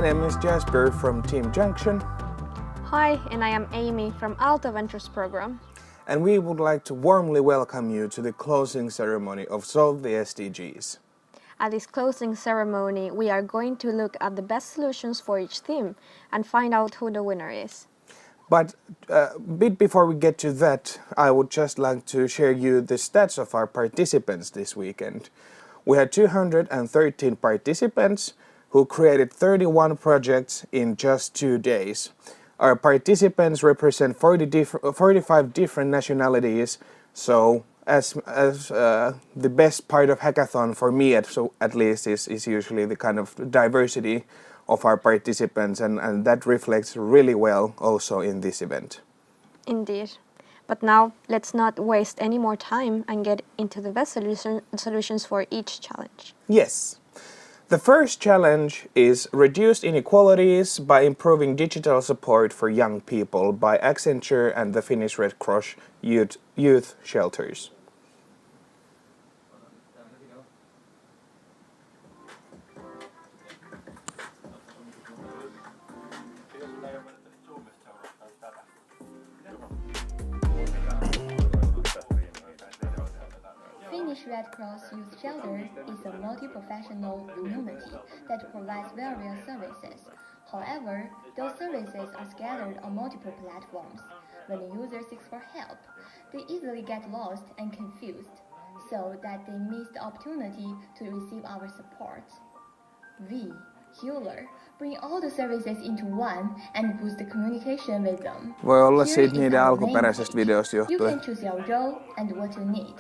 name is Jasper from Team Junction. Hi, and I am Amy from Alto Ventures program. And we would like to warmly welcome you to the closing ceremony of Solve the SDGs. At this closing ceremony, we are going to look at the best solutions for each theme and find out who the winner is. But a bit before we get to that, I would just like to share you the stats of our participants this weekend. We had 213 participants who created 31 projects in just 2 days. Our participants represent 45 different nationalities, so as the best part of hackathon for me at least is usually the kind of diversity of our participants, and that reflects really well also in this event. Indeed. But now let's not waste any more time and get into the best solutions for each challenge. Yes. The first challenge is reduced inequalities by improving digital support for young people by Accenture and the Finnish Red Cross youth shelters. Finnish Red Cross Youth Shelter is a multi-professional community that provides various services. However, those services are scattered on multiple platforms. When a user seeks for help, they easily get lost and confused, so that they miss the opportunity to receive our support. We, Healer, bring all the services into one and boost the communication with them. Voi olla Here siitä is niiden our alkuperäisestä main page. videosta You johtuen. can choose your role and what you need.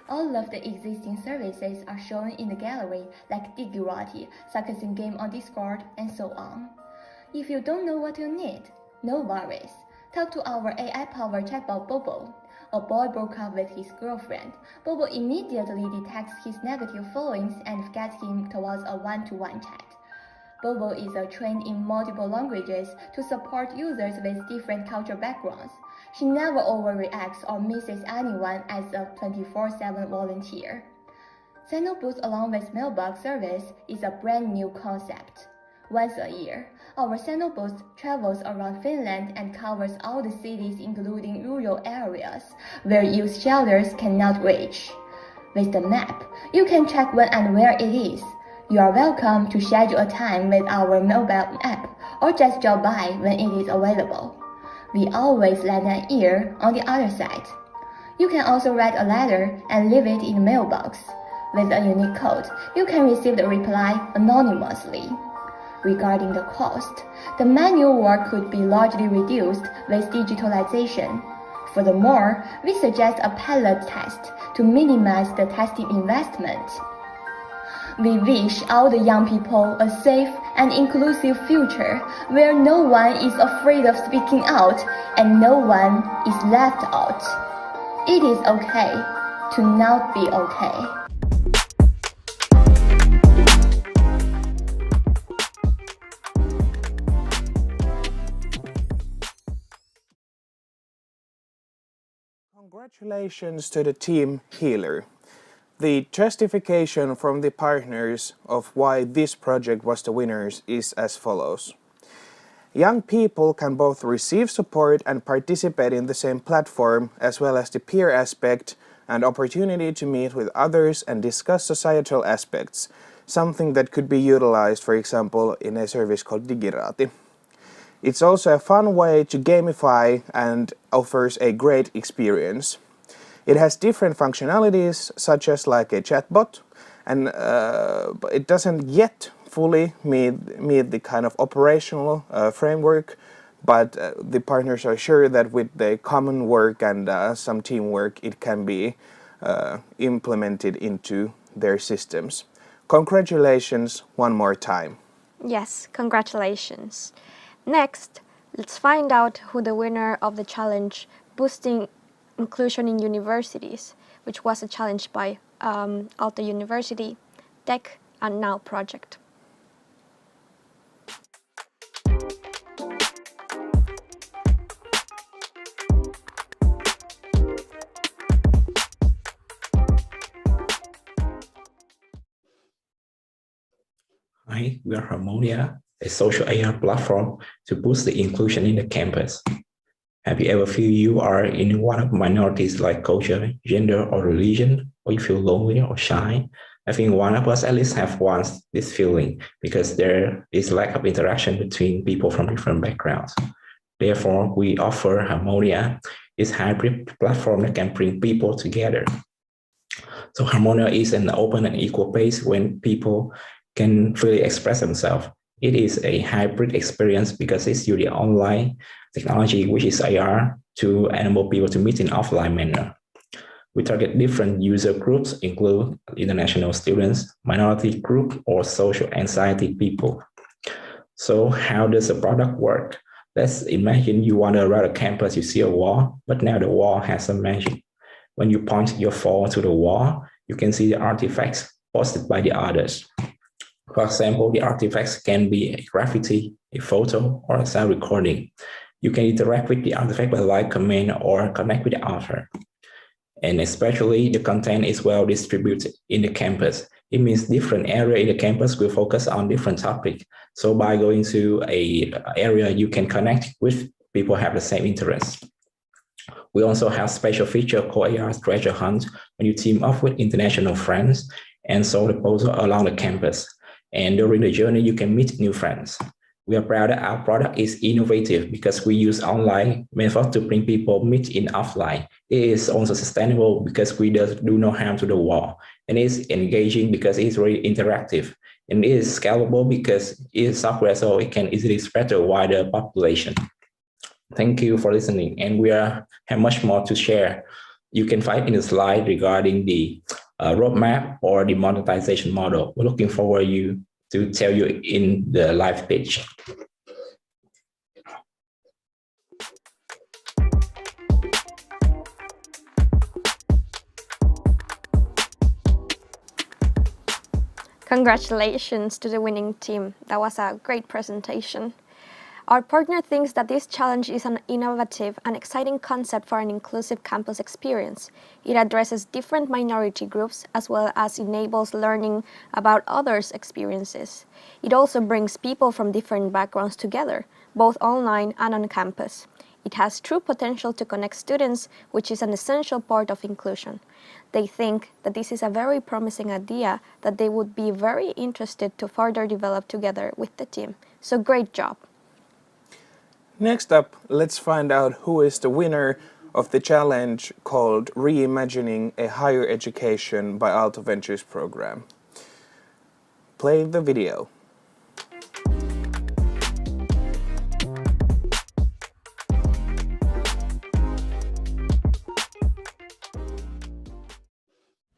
All of the existing services are shown in the gallery, like Digirati, Sarcasm Game on Discord, and so on. If you don't know what you need, no worries. Talk to our AI-powered chatbot Bobo. A boy broke up with his girlfriend. Bobo immediately detects his negative feelings and guides him towards a one-to-one chat. Bobo is trained in multiple languages to support users with different cultural backgrounds. She never overreacts or misses anyone as a 24/7 volunteer. Xenoboost along with mailbox service is a brand new concept. Once a year, our Xenoboost travels around Finland and covers all the cities including rural areas where youth shelters cannot reach. With the map, you can check when and where it is. You are welcome to schedule a time with our mobile app or just drop by when it is available. We always lend an ear on the other side. You can also write a letter and leave it in the mailbox. With a unique code, you can receive the reply anonymously. Regarding the cost, the manual work could be largely reduced with digitalization. Furthermore, we suggest a pilot test to minimize the testing investment. We wish all the young people a safe and inclusive future where no one is afraid of speaking out and no one is left out. It is okay to not be okay. Congratulations to the team Healer. The justification from the partners of why this project was the winners is as follows. Young people can both receive support and participate in the same platform, as well as the peer aspect and opportunity to meet with others and discuss societal aspects, something that could be utilized, for example, in a service called Digirati. It's also a fun way to gamify and offers a great experience. It has different functionalities, such as like a chatbot, and it doesn't yet fully meet the kind of operational framework, but the partners are sure that with the common work and some teamwork, it can be implemented into their systems. Congratulations one more time. Yes, congratulations. Next, let's find out who the winner of the challenge Boosting Inclusion in Universities, which was a challenge by Aalto University, Tech and Now project. Hi, we are Harmonia. a social AR platform to boost the inclusion in the campus. Have you ever feel you are in one of minorities like culture, gender, or religion, or you feel lonely or shy? I think one of us at least have once this feeling because there is lack of interaction between people from different backgrounds. Therefore, we offer Harmonia, this hybrid platform that can bring people together. So Harmonia is an open and equal place when people can freely express themselves. It is a hybrid experience because it's using online technology, which is AR, to enable people to meet in offline manner. We target different user groups, include international students, minority group, or social anxiety people. So how does the product work? Let's imagine you wander around a campus, you see a wall, but now the wall has some magic. When you point your phone to the wall, you can see the artifacts posted by the others. For example, the artifacts can be a graffiti, a photo, or a sound recording. You can interact with the artifact by like, comment, or connect with the author. And especially the content is well distributed in the campus. It means different area in the campus will focus on different topics. So by going to an area, you can connect with people who have the same interests. We also have special feature called AR treasure hunt when you team up with international friends and solve the puzzle along the campus. And during the journey, you can meet new friends. We are proud that our product is innovative because we use online method to bring people meet in offline. It is also sustainable because we do no harm to the wall. And it's engaging because it's very interactive. And it is scalable because it is software, so it can easily spread to a wider population. Thank you for listening. And we have much more to share. You can find in the slide regarding the roadmap or the monetization model. We're looking forward to tell you in the live page. Congratulations to the winning team. That was a great presentation. Our partner thinks that this challenge is an innovative and exciting concept for an inclusive campus experience. It addresses different minority groups as well as enables learning about others' experiences. It also brings people from different backgrounds together, both online and on campus. It has true potential to connect students, which is an essential part of inclusion. They think that this is a very promising idea that they would be very interested to further develop together with the team. So great job. Next up, let's find out who is the winner of the challenge called Reimagining a Higher Education by Aalto Ventures program. Play the video.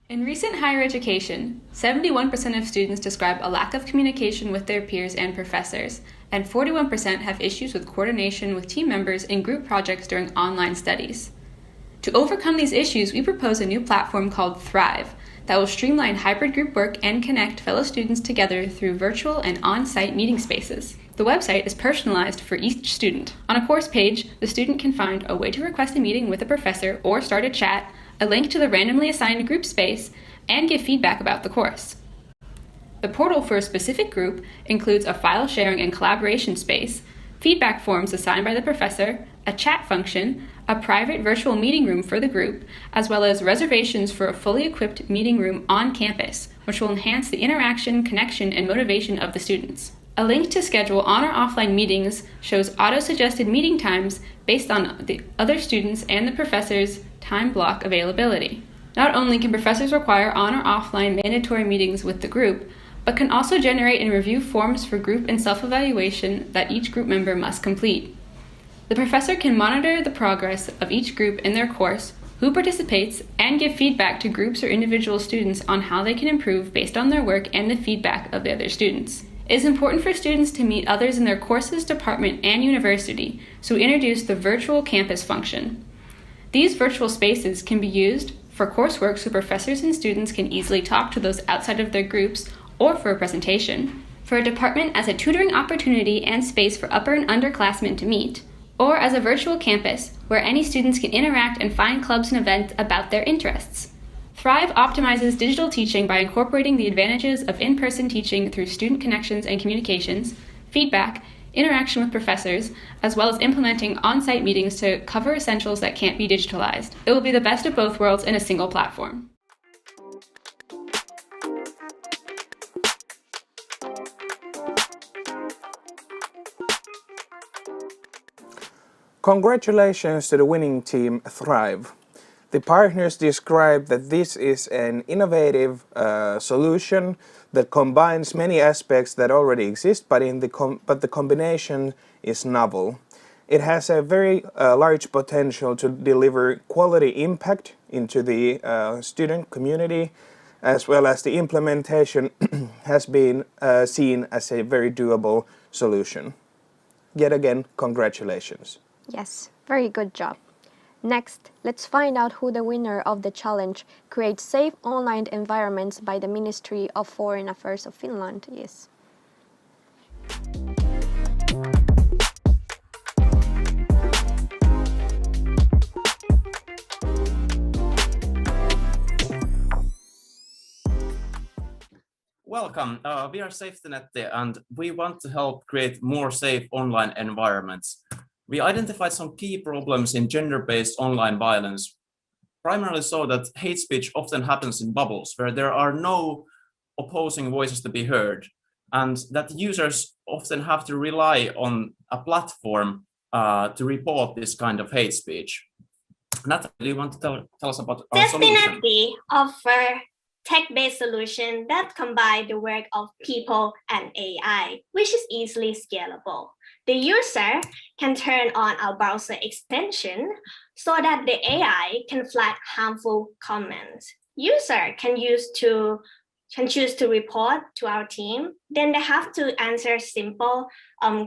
In recent higher education, 71% of students describe a lack of communication with their peers and professors, and 41% have issues with coordination with team members in group projects during online studies. To overcome these issues, we propose a new platform called Thrive that will streamline hybrid group work and connect fellow students together through virtual and on-site meeting spaces. The website is personalized for each student. On a course page, the student can find a way to request a meeting with a professor or start a chat, a link to the randomly assigned group space, and give feedback about the course. The portal for a specific group includes a file sharing and collaboration space, feedback forms assigned by the professor, a chat function, a private virtual meeting room for the group, as well as reservations for a fully equipped meeting room on campus, which will enhance the interaction, connection, and motivation of the students. A link to schedule on or offline meetings shows auto-suggested meeting times based on the other students and the professor's time block availability. Not only can professors require on or offline mandatory meetings with the group, but can also generate and review forms for group and self-evaluation that each group member must complete. The professor can monitor the progress of each group in their course, who participates, and give feedback to groups or individual students on how they can improve based on their work and the feedback of the other students. It is important for students to meet others in their courses, department, and university, so we introduced the virtual campus function. These virtual spaces can be used for coursework so professors and students can easily talk to those outside of their groups or for a presentation, for a department as a tutoring opportunity and space for upper and underclassmen to meet, or as a virtual campus where any students can interact and find clubs and events about their interests. Thrive optimizes digital teaching by incorporating the advantages of in-person teaching through student connections and communications, feedback, interaction with professors, as well as implementing on-site meetings to cover essentials that can't be digitalized. It will be the best of both worlds in a single platform. Congratulations to the winning team Thrive. The partners describe that this is an innovative solution that combines many aspects that already exist, but the combination is novel. It has a very large potential to deliver quality impact into the student community, as well as the implementation has been seen as a very doable solution. Yet again, congratulations. Yes, very good job. Next, let's find out who the winner of the challenge Create Safe Online Environments by the Ministry of Foreign Affairs of Finland is. Welcome. We are SafetyNet and we want to help create more safe online environments. We identified some key problems in gender-based online violence, primarily so that hate speech often happens in bubbles where there are no opposing voices to be heard, and that users often have to rely on a platform to report this kind of hate speech. Natalie, do you want to tell us about our solution? SafetyNet offer tech-based solution that combine the work of people and AI, which is easily scalable. The user can turn on our browser extension so that the AI can flag harmful comments. User can choose to report to our team. Then they have to answer simple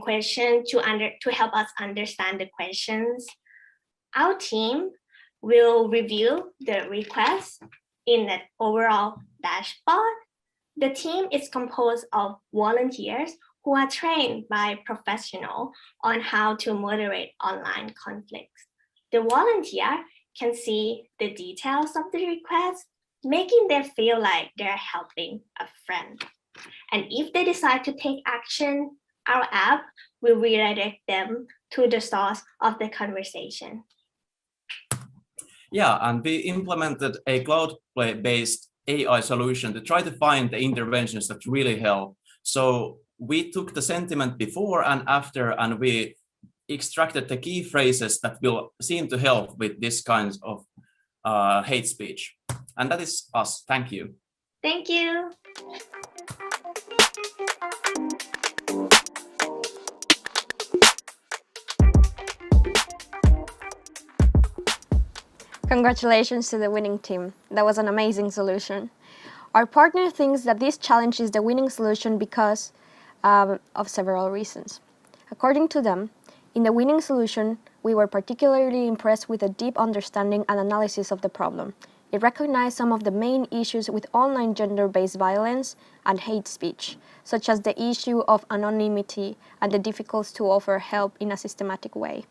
questions to help us understand the questions. Our team will review the request in an overall dashboard. The team is composed of volunteers who are trained by professionals on how to moderate online conflicts. The volunteer can see the details of the request, making them feel like they're helping a friend. And if they decide to take action, our app will redirect them to the source of the conversation. Yeah, and we implemented a cloud-based AI solution to try to find the interventions that really help. So we took the sentiment before and after, and we extracted the key phrases that will seem to help with this kind of hate speech. And that is us. Thank you. Thank you. Congratulations to the winning team. That was an amazing solution. Our partner thinks that this challenge is the winning solution because of several reasons. According to them, in the winning solution, we were particularly impressed with a deep understanding and analysis of the problem. It recognized some of the main issues with online gender-based violence and hate speech, such as the issue of anonymity and the difficulty to offer help in a systematic way,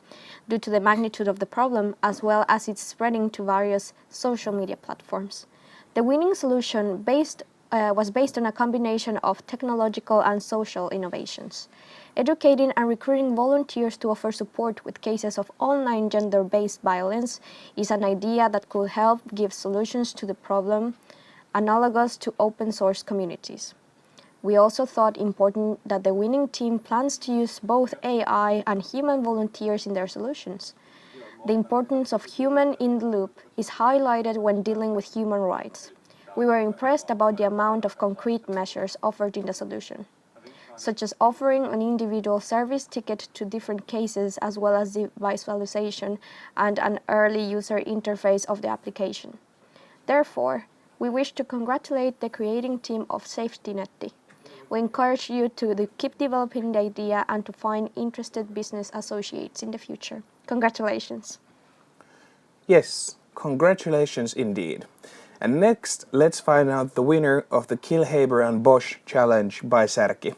due to the magnitude of the problem as well as its spreading to various social media platforms. The winning solution was based on a combination of technological and social innovations. Educating and recruiting volunteers to offer support with cases of online gender-based violence is an idea that could help give solutions to the problem analogous to open source communities. We also thought important that the winning team plans to use both AI and human volunteers in their solutions. The importance of human in the loop is highlighted when dealing with human rights. We were impressed about the amount of concrete measures offered in the solution, such as offering an individual service ticket to different cases as well as the visualization and an early user interface of the application. Therefore, we wish to congratulate the creating team of SafetyNet. We encourage you to keep developing the idea and to find interested business associates in the future. Congratulations. Yes, congratulations indeed. And next, let's find out the winner of the Kilhaber and Bosch challenge by Särki.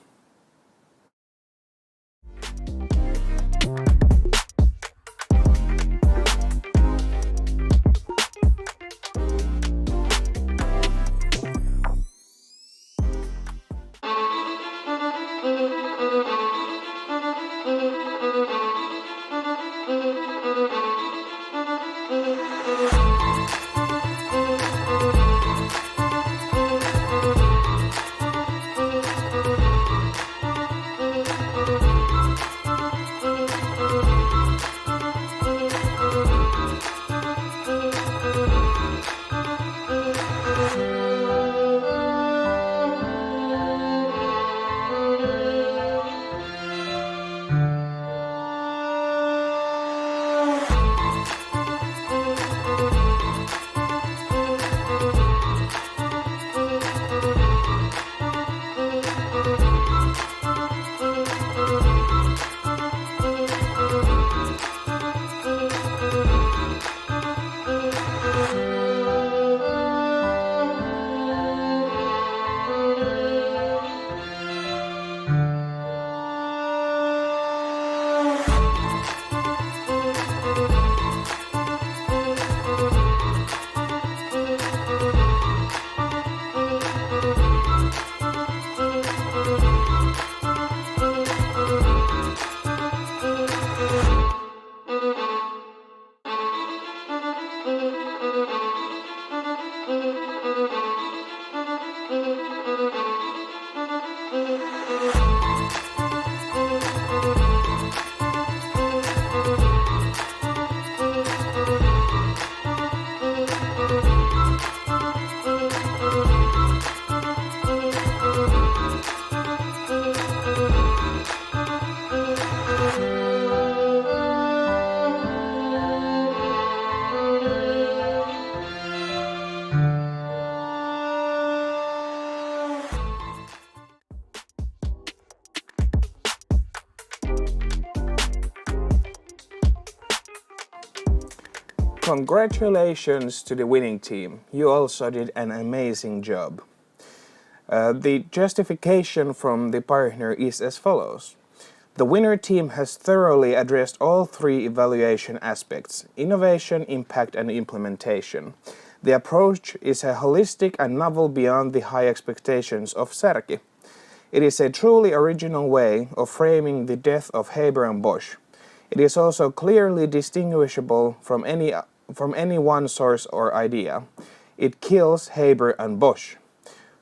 Congratulations to the winning team. You also did an amazing job. The justification from the partner is as follows. The winner team has thoroughly addressed all three evaluation aspects: innovation, impact, and implementation. The approach is a holistic and novel beyond the high expectations of Särki. It is a truly original way of framing the death of Haber and Bosch. It is also clearly distinguishable from any one source or idea. It kills Haber and Bosch.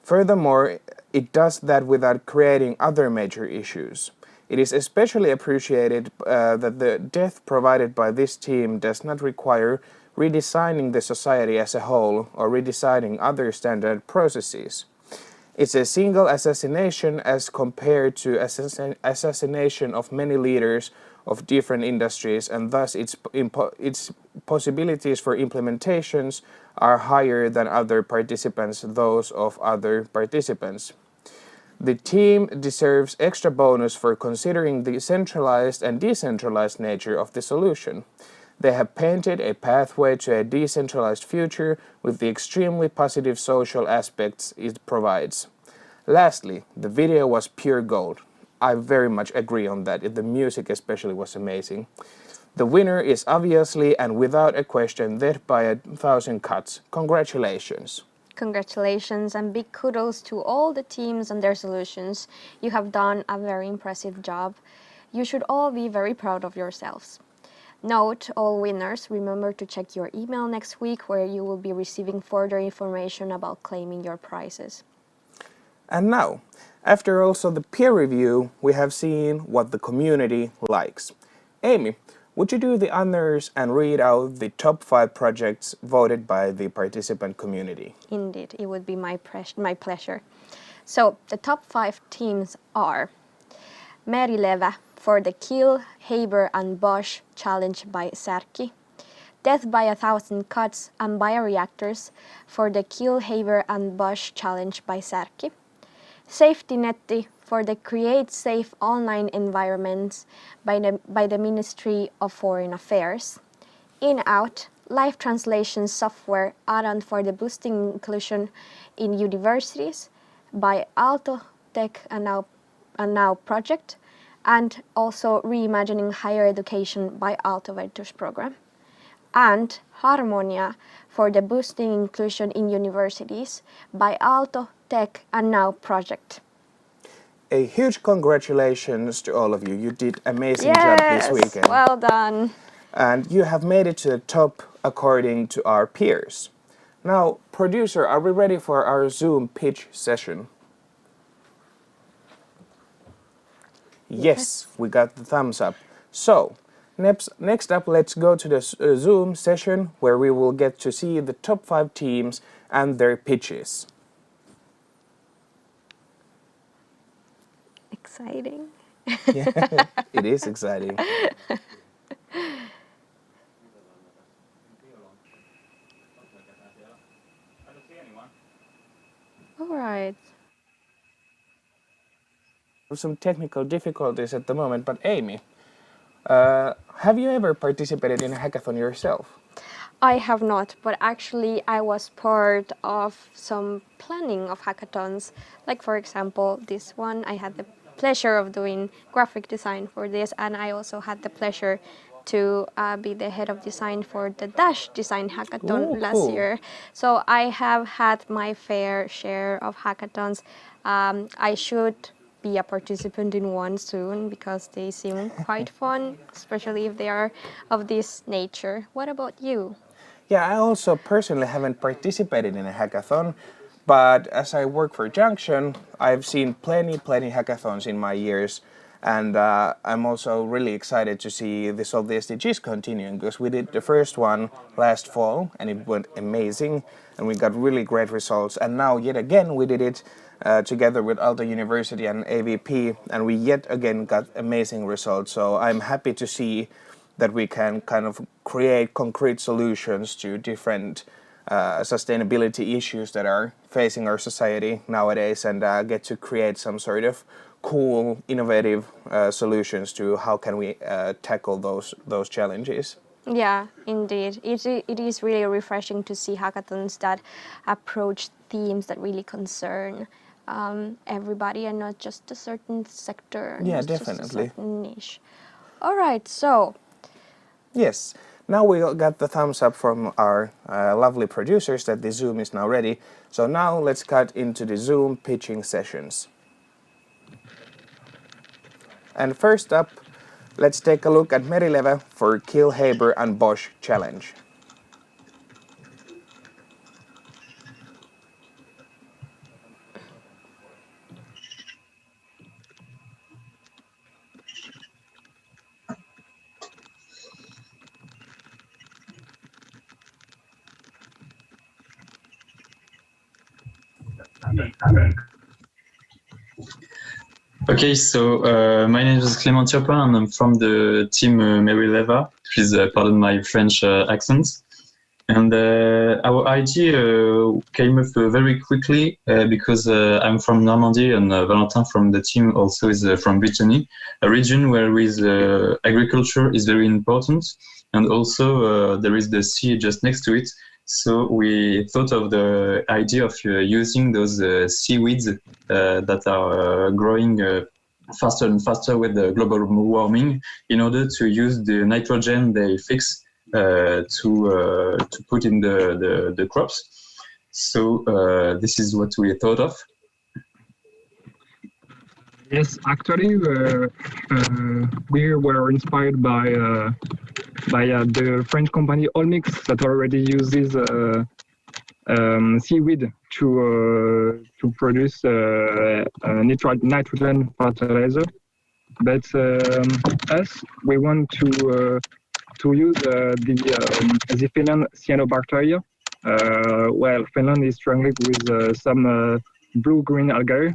Furthermore, it does that without creating other major issues. It is especially appreciated that the death provided by this team does not require redesigning the society as a whole or redesigning other standard processes. It's a single assassination as compared to assassination of many leaders of different industries, and thus its possibilities for implementations are higher than other participants, those of other participants. The team deserves extra bonus for considering the centralized and decentralized nature of the solution. They have painted a pathway to a decentralized future with the extremely positive social aspects it provides. Lastly, the video was pure gold. I very much agree on that. The music especially was amazing. The winner is obviously and without a question dead by 1,000 cuts. Congratulations. Congratulations and big kudos to all the teams and their solutions. You have done a very impressive job. You should all be very proud of yourselves. Note, all winners, remember to check your email next week where you will be receiving further information about claiming your prizes. And now, after also the peer review, we have seen what the community likes. Amy, would you do the honors and read out the top 5 projects voted by the participant community? Indeed, it would be my pleasure. So, the top 5 teams are Merilevä for the Kill, Haber and Bosch challenge by Särki, Death by 1,000 Cuts and Bioreactors for the Kill, Haber and Bosch challenge by Särki, Safety Netti for the Create Safe Online Environments by the Ministry of Foreign Affairs, In-Out, Live Translation Software add-on for the Boosting Inclusion in Universities by Aalto Tech and Now Project, and also Reimagining Higher Education by Aalto Ventures Program, and Harmonia for the Boosting Inclusion in Universities by Aalto Tech and Now Project. A huge congratulations to all of you. You did amazing job this weekend. Well done. And you have made it to the top according to our peers. Now, producer, are we ready for our Zoom pitch session? Yes, we got the thumbs up. So, next up, let's go to the Zoom session where we will get to see the top 5 teams and their pitches. Exciting. Yeah, it is exciting. All right. Some technical difficulties at the moment, but Amy, have you ever participated in a hackathon yourself? I have not, but actually I was part of some planning of hackathons. Like for example, this one, I had the pleasure of doing graphic design for this, and I also had the pleasure to be the head of design for the Dash Design Hackathon last year. So I have had my fair share of hackathons. I should be a participant in one soon because they seem quite fun, especially if they are of this nature. What about you? Yeah, I also personally haven't participated in a hackathon, but as I work for Junction, I've seen plenty hackathons in my years, and I'm also really excited to see the Solve the SDGs continuing, because we did the first one last fall and it went amazing and we got really great results, and now yet again we did it together with Aalto University and AVP, and we yet again got amazing results. So I'm happy to see that we can kind of create concrete solutions to different sustainability issues that are facing our society nowadays, and get to create some sort of cool, innovative solutions to how can we tackle those challenges. Yeah, indeed. It is really refreshing to see hackathons that approach themes that really concern everybody and not just a certain sector, Yeah, not just a definitely. certain niche. All right, so Yes. Now we got the thumbs up from our lovely producers that the Zoom is now ready. So now let's cut into the Zoom pitching sessions. And first up, let's take a look at Merileve for Kill Haber and Bosch challenge. Okay, so my name is Clément Turpin and I'm from the team Merileva. Please pardon my French accent. And our idea came up very quickly because I'm from Normandy and Valentin from the team also is from Brittany, a region where agriculture is very important. And also there is the sea just next to it. So we thought of the idea of using those seaweeds that are growing faster and faster with the global warming in order to use the nitrogen they fix to put in the crops. So this is what we thought of. Yes, actually, we were inspired by the French company Olmix that already uses seaweed to produce nitrogen fertilizer. But us, we want to use the Finland cyanobacteria. Well, Finland is struggling with some blue-green algae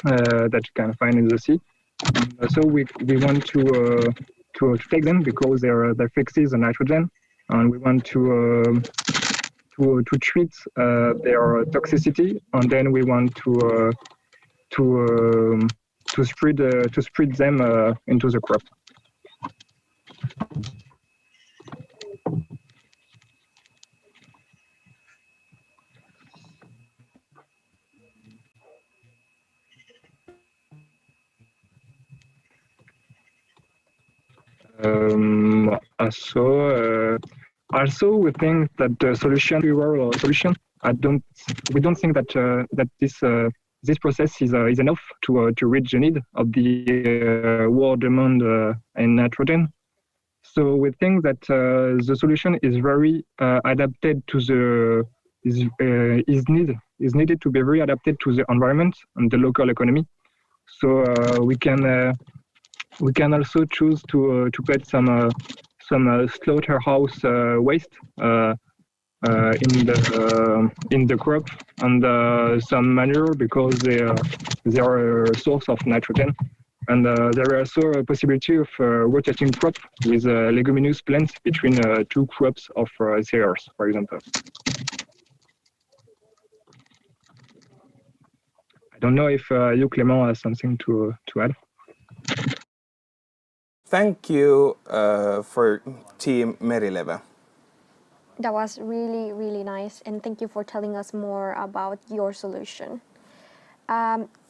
that you can find in the sea. So we want to take them because they fixes the nitrogen, and we want to treat their toxicity, and then we want to spread them into the crop. Also, we think that the solution, we don't think that this process is enough to reach the need of the world demand in nitrogen. So we think that the solution is very adapted to the is needed to be very adapted to the environment and the local economy. So we can also choose to put some slaughterhouse waste in the crop and some manure because they are a source of nitrogen. And there is also a possibility of rotating crop with leguminous plants between two crops of cereals, for example. I don't know if you, Clément, has something to add. Thank you for Team Merileve. that was really, really nice, and thank you for telling us more about your solution.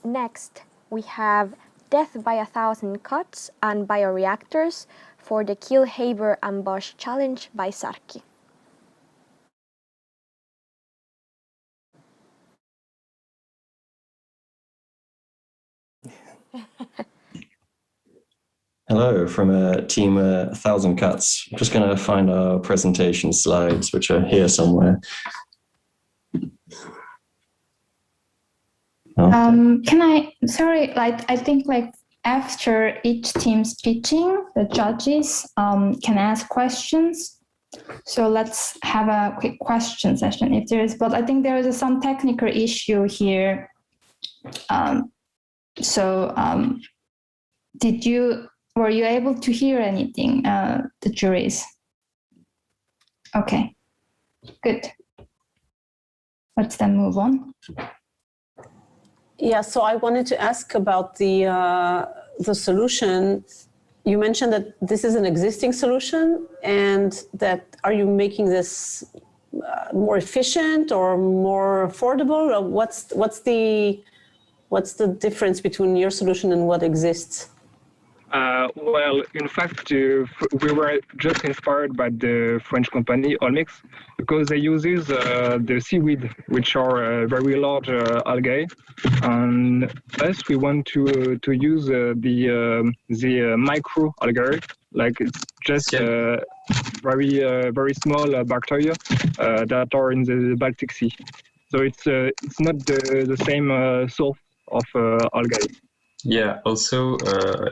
Next, we have Death by 1,000 Cuts and Bioreactors for the Kill Haber and Bosch Challenge by Sarki. Hello from team 1,000 Cuts. I'm just going to find our presentation slides, which are here somewhere. I think after each team's pitching, the judges can ask questions. So let's have a quick question session if there is, but I think there is some technical issue here. Were you able to hear anything, the juries? Okay, good. Let's then move on. Yeah, so I wanted to ask about the solution you mentioned that this is an existing solution, and that are you making this more efficient or more affordable? Or what's the difference between your solution and what exists? Well, in fact, we were just inspired by the French company Olmix because they use the seaweed, which are very large algae, and us we want to use the micro algae, like it's just very small bacteria that are in the Baltic Sea. So it's not the same source of algae. Yeah, also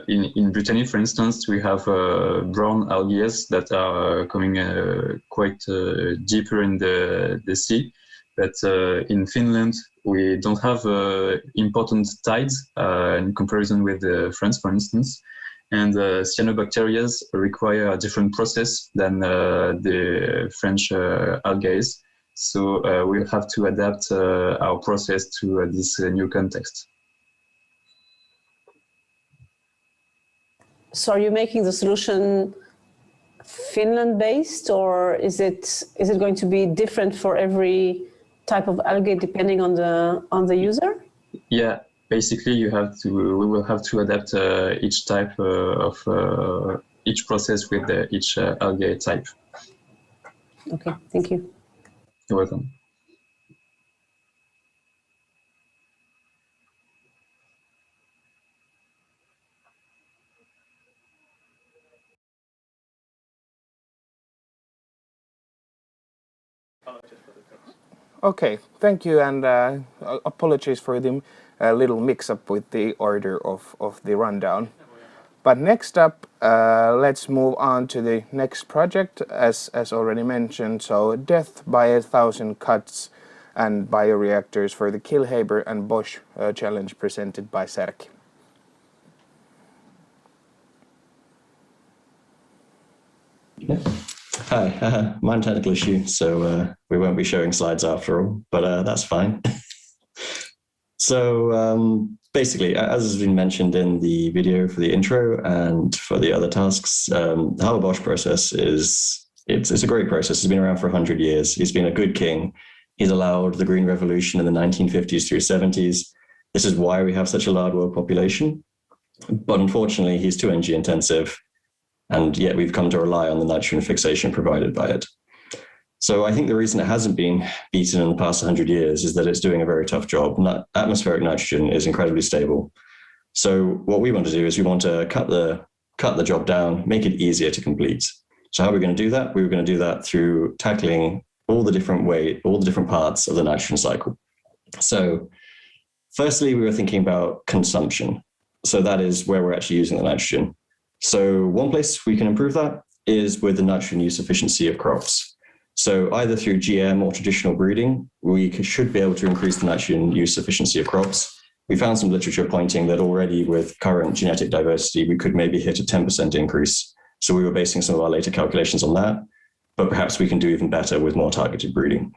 in Brittany, for instance, we have brown algae that are coming quite deeper in the sea. But in Finland, we don't have important tides in comparison with France, for instance. And cyanobacteria require a different process than the French algae. So we'll have to adapt our process to this new context. So are you making the solution Finland-based, or is it going to be different for every type of algae depending on the user? Yeah, basically we will have to adapt each type of each process with each algae type. Okay, thank you. You're welcome. Okay, thank you, and apologies for the little mix-up with the order of the rundown. But next up, let's move on to the next project, as already mentioned. So, death by 1,000 cuts and bioreactors for the Kilhaber and Bosch challenge presented by Serki. Yeah. Hi, minor technical issue, so we won't be showing slides after all, but that's fine. So basically, as has been mentioned in the video for the intro and for the other tasks, the Haber-Bosch process it's a great process. It's been around for 100 years. He's been a good king. He's allowed the Green Revolution in the 1950s through 70s. This is why we have such a large world population. But unfortunately, he's too energy intensive. And yet we've come to rely on the nitrogen fixation provided by it. So I think the reason it hasn't been beaten in the past 100 years is that it's doing a very tough job. Atmospheric nitrogen is incredibly stable. So what we want to do is we want to cut the job down, make it easier to complete. So how are we going to do that? We were going to do that through tackling all the different parts of the nitrogen cycle. So firstly, we were thinking about consumption. So that is where we're actually using the nitrogen. So one place we can improve that is with the nitrogen use efficiency of crops. So either through GM or traditional breeding, we should be able to increase the nitrogen use efficiency of crops. We found some literature pointing that already with current genetic diversity, we could maybe hit a 10% increase. So we were basing some of our later calculations on that, but perhaps we can do even better with more targeted breeding.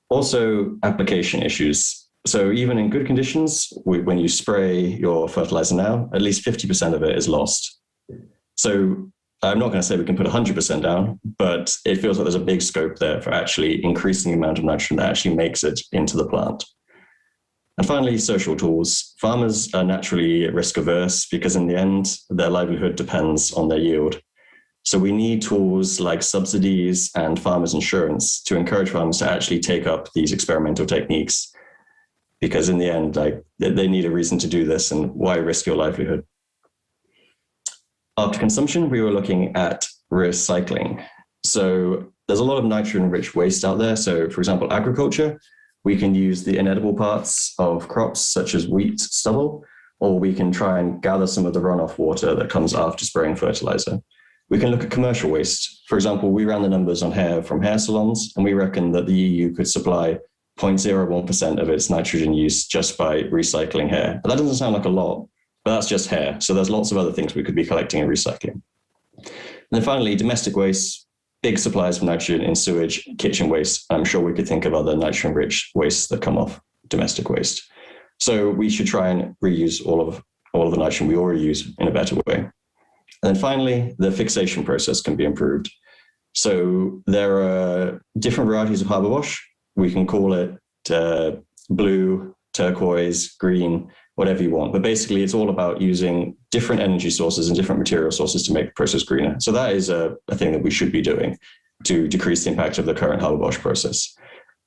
Also, application issues. So even in good conditions, when you spray your fertilizer now, at least 50% of it is lost. So I'm not going to say we can put 100% down, but it feels like there's a big scope there for actually increasing the amount of nitrogen that actually makes it into the plant. And finally, social tools. Farmers are naturally risk averse because in the end, their livelihood depends on their yield. So we need tools like subsidies and farmers insurance to encourage farmers to actually take up these experimental techniques. Because in the end, they need a reason to do this, and why risk your livelihood? After consumption, we were looking at recycling. So there's a lot of nitrogen-rich waste out there. So for example, agriculture, we can use the inedible parts of crops such as wheat stubble, or we can try and gather some of the runoff water that comes after spraying fertilizer. We can look at commercial waste. For example, we ran the numbers on hair from hair salons, and we reckon that the EU could supply 0.01% of its nitrogen use just by recycling hair. But that doesn't sound like a lot, but that's just hair. So there's lots of other things we could be collecting and recycling. And then finally, domestic waste, big supplies of nitrogen in sewage, kitchen waste. I'm sure we could think of other nitrogen-rich wastes that come off domestic waste. So we should try and reuse all of the nitrogen we already use in a better way. And then finally, the fixation process can be improved. So there are different varieties of Haber-Bosch. We can call it blue, turquoise, green, whatever you want. But basically, it's all about using different energy sources and different material sources to make the process greener. So that is a thing that we should be doing to decrease the impact of the current Haber-Bosch process.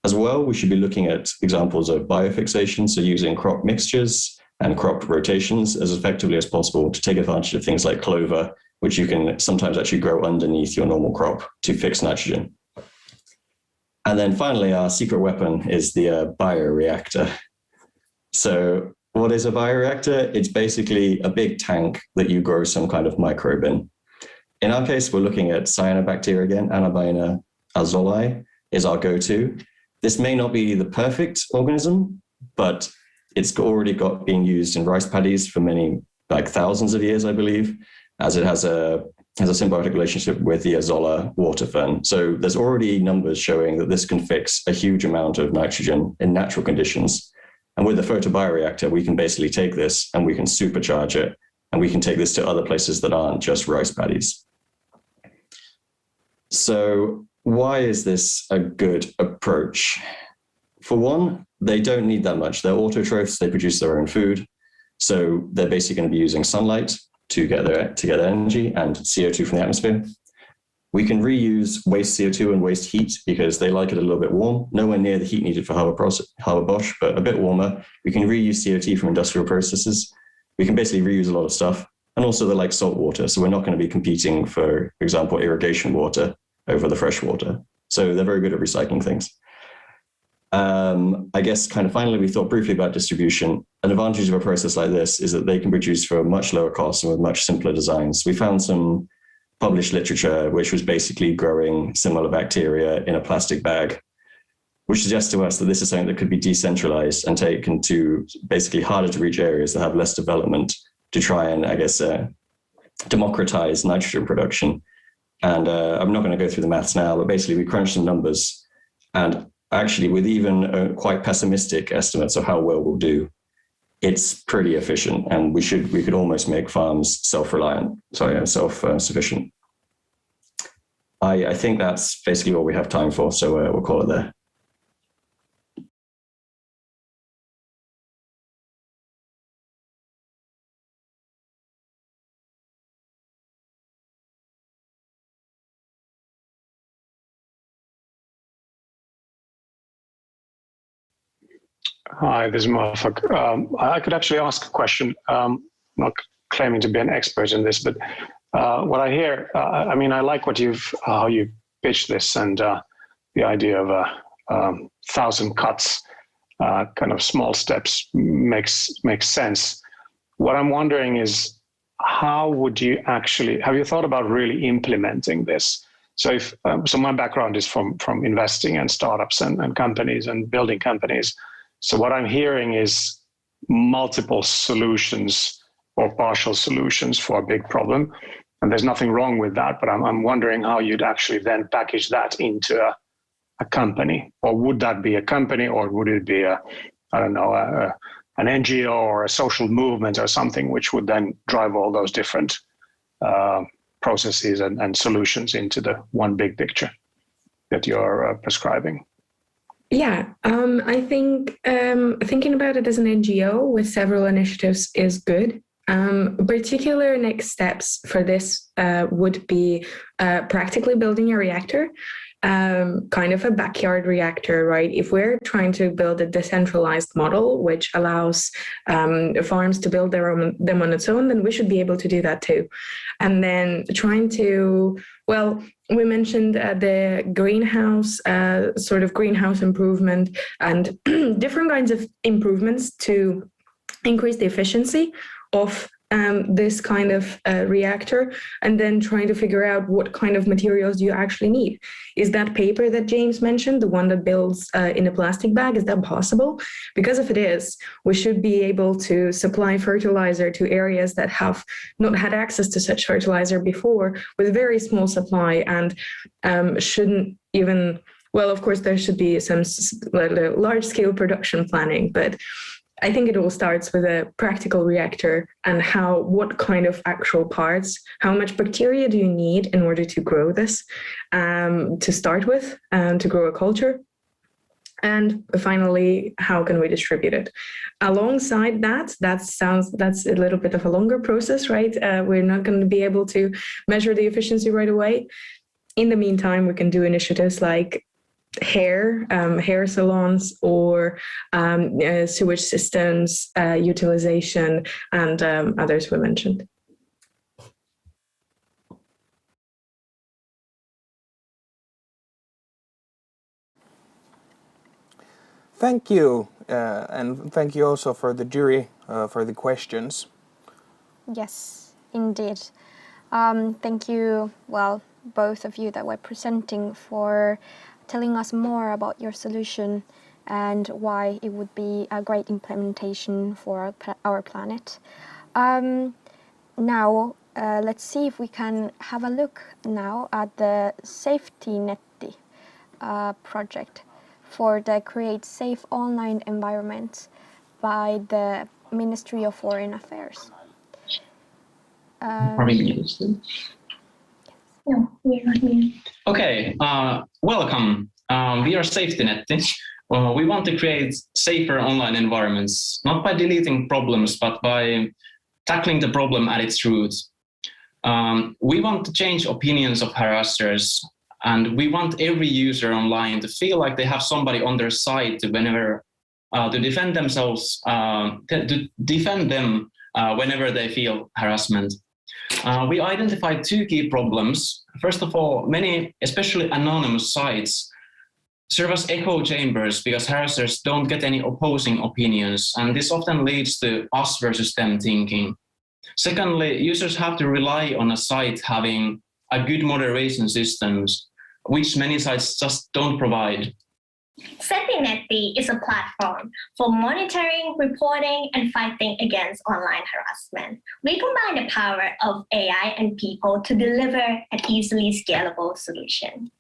As well, we should be looking at examples of biofixation, so using crop mixtures and crop rotations as effectively as possible to take advantage of things like clover, which you can sometimes actually grow underneath your normal crop to fix nitrogen. And then finally, our secret weapon is the bioreactor. So what is a bioreactor? It's basically a big tank that you grow some kind of microbe in. In our case, we're looking at cyanobacteria again. Anabaena azoli is our go-to. This may not be the perfect organism, but it's already being used in rice paddies for many, like thousands of years, I believe, as it has a symbiotic relationship with the Azolla water fern. So there's already numbers showing that this can fix a huge amount of nitrogen in natural conditions. And with the photobioreactor, we can basically take this and we can supercharge it, and we can take this to other places that aren't just rice paddies. So why is this a good approach? For one, they don't need that much. They're autotrophs, they produce their own food. So they're basically going to be using sunlight to get their energy and CO2 from the atmosphere. We can reuse waste CO2 and waste heat because they like it a little bit warm, nowhere near the heat needed for Haber-Bosch, but a bit warmer. We can reuse CO2 from industrial processes. We can basically reuse a lot of stuff. And also they're like salt water. So we're not going to be competing, for example, irrigation water over the fresh water. So they're very good at recycling things. I guess kind of finally, we thought briefly about distribution. An advantage of a process like this is that they can produce for a much lower cost and with much simpler designs. We found some published literature, which was basically growing similar bacteria in a plastic bag, which suggests to us that this is something that could be decentralized and taken to basically harder to reach areas that have less development to try and, I guess, democratize nitrogen production. And I'm not going to go through the maths now, but basically we crunched some numbers, and actually with even quite pessimistic estimates of how well we'll do, it's pretty efficient, and we could almost make farms self-sufficient. I think that's basically all we have time for, so we'll call it there. Hi, this is Muafak. I could actually ask a question. Not claiming to be an expert in this, but what I hear, I mean, I like how you pitched this, and the idea of 1,000 cuts, kind of small steps makes sense. What I'm wondering is, how would you actually, have you thought about really implementing this? So so my background is from investing and startups and companies and building companies. So what I'm hearing is multiple solutions or partial solutions for a big problem. And there's nothing wrong with that, but I'm wondering how you'd actually then package that into a company. Or would that be a company, or would it be an NGO or a social movement or something which would then drive all those different processes and solutions into the one big picture that you're prescribing? Yeah, I think thinking about it as an NGO with several initiatives is good. Particular next steps for this would be practically building a reactor, kind of a backyard reactor, right? If we're trying to build a decentralized model which allows farms to build them on its own, then we should be able to do that too. And then trying to, well, we mentioned the greenhouse, sort of greenhouse improvement, and different kinds of improvements to increase the efficiency of this kind of reactor, and then trying to figure out what kind of materials do you actually need. Is that paper that James mentioned, the one that builds in a plastic bag, is that possible? Because if it is, we should be able to supply fertilizer to areas that have not had access to such fertilizer before with very small supply, and shouldn't even, well, of course, there should be some large-scale production planning, but I think it all starts with a practical reactor and what kind of actual parts, how much bacteria do you need in order to grow this, to start with, to grow a culture. And finally, how can we distribute it? Alongside that, that's a little bit of a longer process, right? We're not going to be able to measure the efficiency right away. In the meantime, we can do initiatives like hair salons, or sewage systems utilization, and others we mentioned. Thank you, and thank you also for the jury for the questions. Yes, indeed. Thank you, both of you that were presenting, for telling us more about your solution and why it would be a great implementation for our planet. Now, let's see if we can have a look now at the Safety Netti project for the Create Safe Online Environments by the Ministry of Foreign Affairs. Are we muted? No, we're not muted. Okay, welcome. We are Safety Netti. We want to create safer online environments, not by deleting problems, but by tackling the problem at its roots. We want to change opinions of harassers, and we want every user online to feel like they have somebody on their side to defend themselves, to defend them whenever they feel harassment. We identified two key problems. First of all, many, especially anonymous sites, serve as echo chambers because harassers don't get any opposing opinions, and this often leads to us versus them thinking. Secondly, users have to rely on a site having a good moderation systems, which many sites just don't provide. Safety Netti is a platform for monitoring, reporting, and fighting against online harassment. We combine the power of AI and people to deliver an easily scalable solution.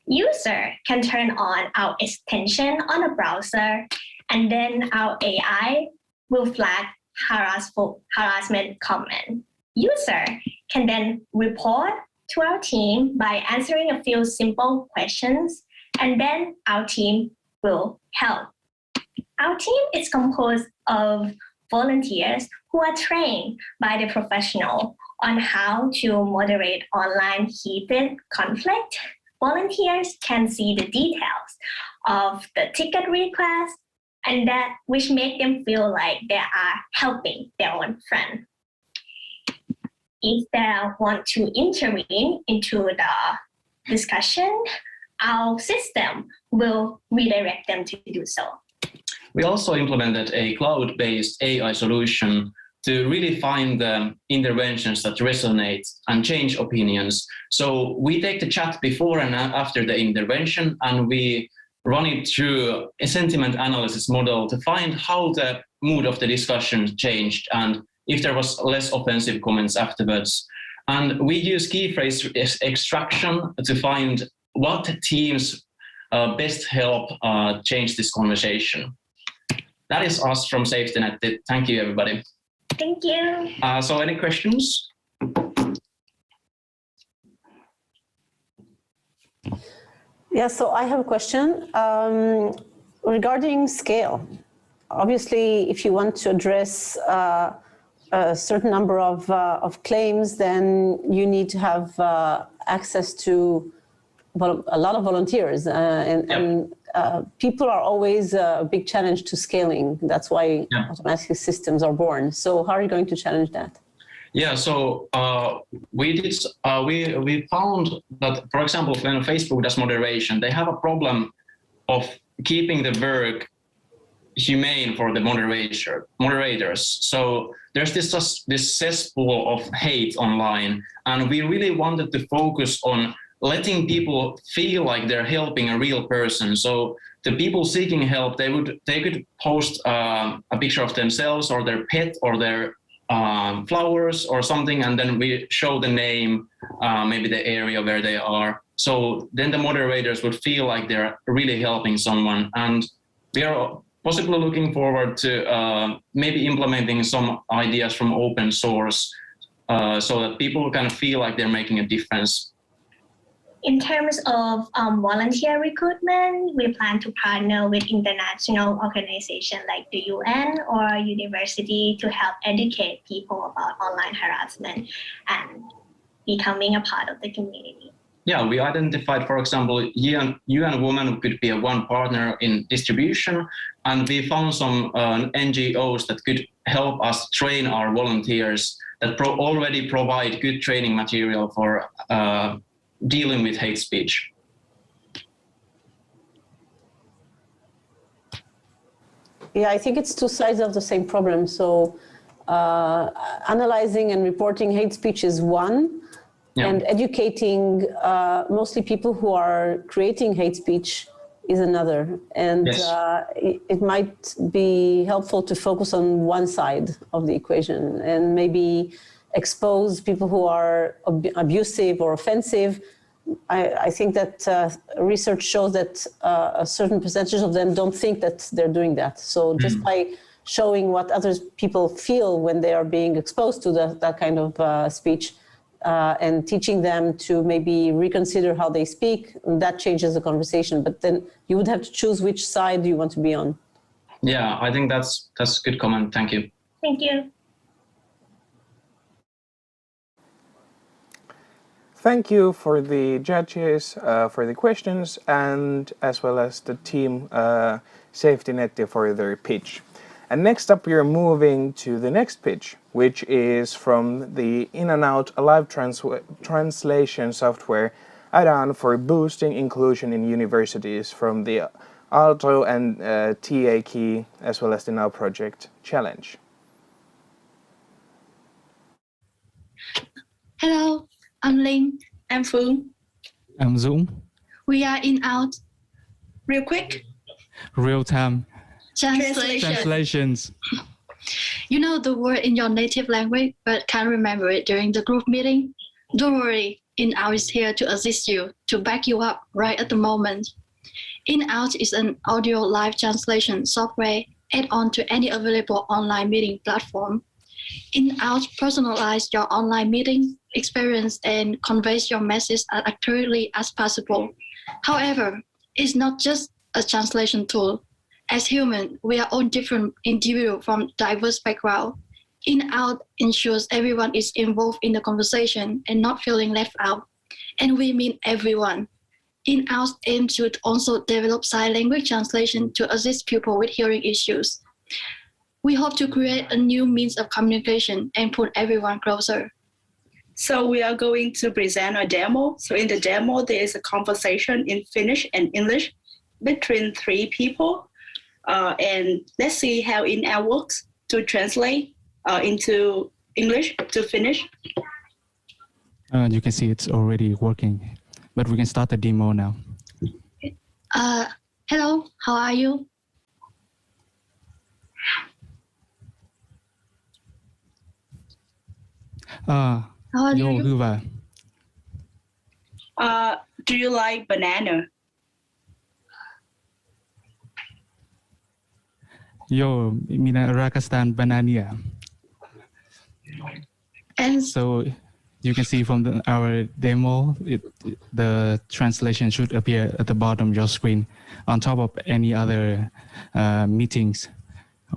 User can turn on our extension on a browser, and then our AI will flag harassment comment. User can then report to our team by answering a few simple questions, and then our team will help. Our team is composed of volunteers who are trained by the professional on how to moderate online heated conflict. Volunteers can see the details of the ticket request, and that which make them feel like they are helping their own friend. If they want to intervene into the discussion, our system will redirect them to do so. We also implemented a cloud-based AI solution to really find the interventions that resonate and change opinions. So we take the chat before and after the intervention, and we run it through a sentiment analysis model to find how the mood of the discussion changed and if there was less offensive comments afterwards. And we use key phrase extraction to find what teams best help change this conversation. That is us from Safety Net. Thank you, everybody. Thank you. So any questions? Yeah, so I have a question regarding scale. Obviously, if you want to address a certain number of claims, then you need to have access to a lot of volunteers, and people are always a big challenge to scaling. That's why automatic systems are born. So how are you going to challenge that? Yeah, so we found that, for example, when Facebook does moderation, they have a problem of keeping the work humane for the moderators. So there's this cesspool of hate online, and we really wanted to focus on letting people feel like they're helping a real person. So the people seeking help, they could post a picture of themselves or their pet or their flowers or something, and then we show the name, maybe the area where they are. So then the moderators would feel like they're really helping someone. And we are possibly looking forward to maybe implementing some ideas from open source so that people kind of feel like they're making a difference. In terms of volunteer recruitment, we plan to partner with international organizations like the UN or university to help educate people about online harassment and becoming a part of the community. Yeah, we identified, for example, UN Women could be one partner in distribution, and we found some NGOs that could help us train our volunteers that already provide good training material for dealing with hate speech. Yeah, I think it's two sides of the same problem. So analyzing and reporting hate speech is one, and educating mostly people who are creating hate speech is another. And it might be helpful to focus on one side of the equation and maybe expose people who are abusive or offensive. I think that research shows that a certain percentage of them don't think that they're doing that. So just by showing what other people feel when they are being exposed to that kind of speech and teaching them to maybe reconsider how they speak, that changes the conversation. But then you would have to choose which side you want to be on. Yeah, I think that's a good comment. Thank you. Thank you. Thank you for the judges, for the questions, and as well as the team Safety Net for their pitch. And next up, we are moving to the next pitch, which is from the In and Out live translation software add-on for boosting inclusion in universities from the Aalto and TA Key, as well as the Now Project Challenge. Hello, I'm Ling. I'm Phương. I'm Dũng. We are in out. Real quick. Real time. Translations. You know the word in your native language, but can't remember it during the group meeting? Don't worry, In-Out is here to assist you, to back you up right at the moment. In-Out is an audio live translation software add-on to any available online meeting platform. In-Out personalizes your online meeting experience and conveys your message as accurately as possible. However, it's not just a translation tool. As humans, we are all different individuals from diverse backgrounds. In-Out ensures everyone is involved in the conversation and not feeling left out. And we mean everyone. In-Out aims to also develop sign language translation to assist people with hearing issues. We hope to create a new means of communication and put everyone closer. So we are going to present a demo. So in the demo, there is a conversation in Finnish and English between 3 people. And let's see how In-Out works to translate into English to Finnish. You can see it's already working, but we can start the demo now. Hello, how are you? How are you? Hyvä. Do you like banana? Joo, minä rakastan banania. And so you can see from our demo, the translation should appear at the bottom of your screen on top of any other meetings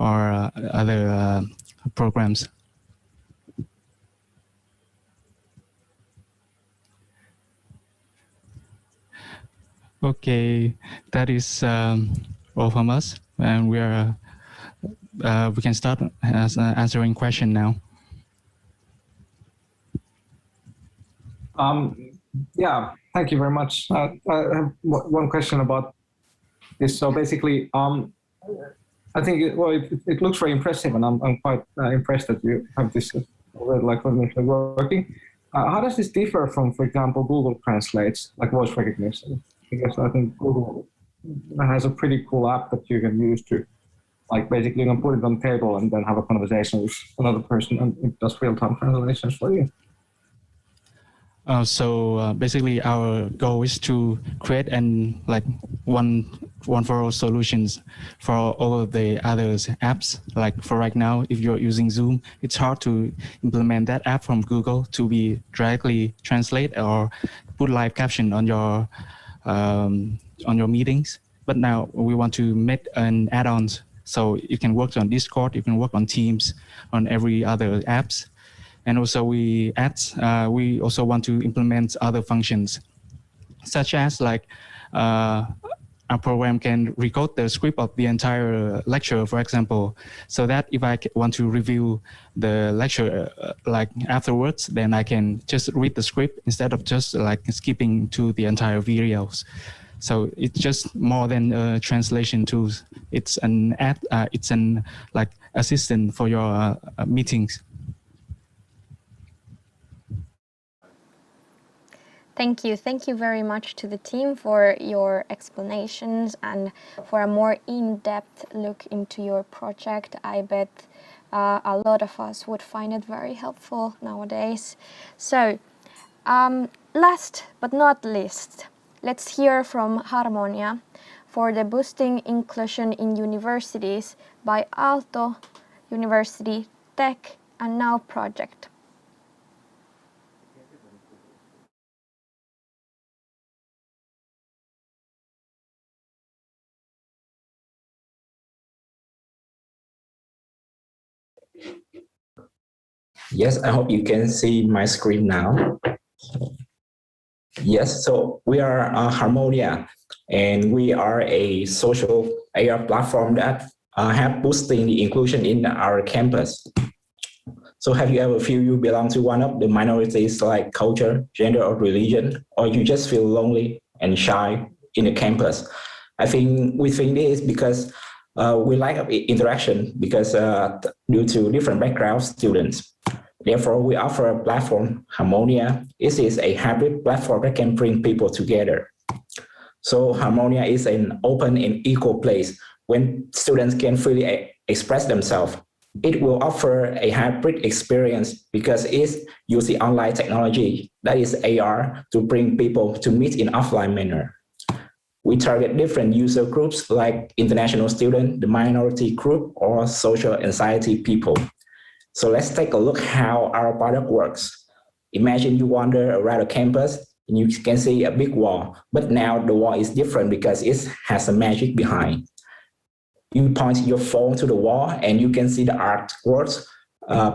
or other programs. Okay, that is all from us, and we can start answering question now. Yeah, thank you very much. I have one question about this. So basically, I think it looks very impressive, and I'm quite impressed that you have this like working. How does this differ from, for example, Google Translates, like voice recognition? Because I think Google has a pretty cool app that you can use to, like, basically you can put it on the table and then have a conversation with another person, and it does real-time translations for you. Basically, our goal is to create one for all solutions for all of the other apps. Like for right now, if you're using Zoom, it's hard to implement that app from Google to be directly translate or put live caption on your meetings. But now we want to make an add-ons so you can work on Discord, you can work on Teams, on every other apps. And also we also want to implement other functions, such as our program can record the script of the entire lecture, for example, so that if I want to review the lecture afterwards, then I can just read the script instead of just skipping to the entire videos. So it's just more than a translation tool. It's an assistant for your meetings. Thank you. Thank you very much to the team for your explanations and for a more in-depth look into your project. I bet a lot of us would find it very helpful nowadays. So, last but not least, let's hear from Harmonia for the Boosting Inclusion in Universities by Aalto University Tech and Now project. Yes, I hope you can see my screen now. Yes, so we are Harmonia, and we are a social AR platform that have boosting the inclusion in our campus. So have you ever feel you belong to one of the minorities like culture, gender, or religion, or you just feel lonely and shy in the campus? I think we think this because we like interaction because due to different background students. Therefore, we offer a platform, Harmonia. It is a hybrid platform that can bring people together. So Harmonia is an open and equal place when students can freely express themselves. It will offer a hybrid experience because it's using online technology, that is AR, to bring people to meet in offline manner. We target different user groups like international students, the minority group, or social anxiety people. So let's take a look how our product works. Imagine you wander around a campus and you can see a big wall, but now the wall is different because it has a magic behind. You point your phone to the wall and you can see the artworks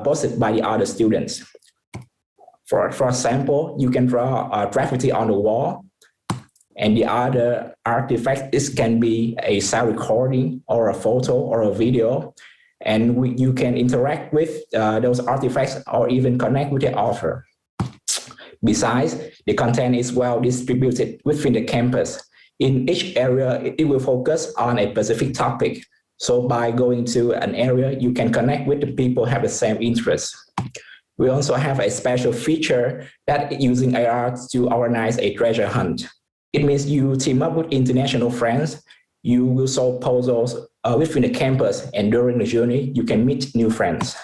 posted by the other students. For example, you can draw graffiti on the wall, and the other artifact can be a sound recording or a photo or a video. And you can interact with those artifacts or even connect with the author. Besides, the content is well distributed within the campus. In each area, it will focus on a specific topic. So by going to an area, you can connect with the people who have the same interests. We also have a special feature that using AR to organize a treasure hunt. It means you team up with international friends. You will solve puzzles within the campus, and during the journey, you can meet new friends.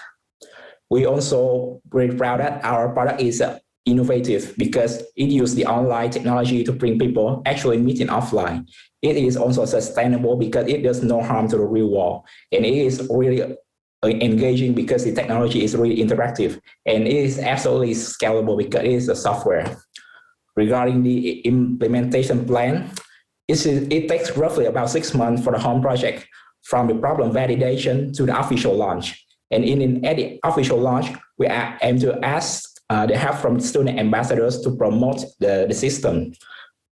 We also very proud that our product is innovative because it uses the online technology to bring people actually meeting offline. It is also sustainable because it does no harm to the real world, and it is really engaging because the technology is really interactive, and it is absolutely scalable because it is a software. Regarding the implementation plan, it takes roughly about 6 months for the home project, from the problem validation to the official launch. And at the official launch, we aim to ask the help from student ambassadors to promote the system.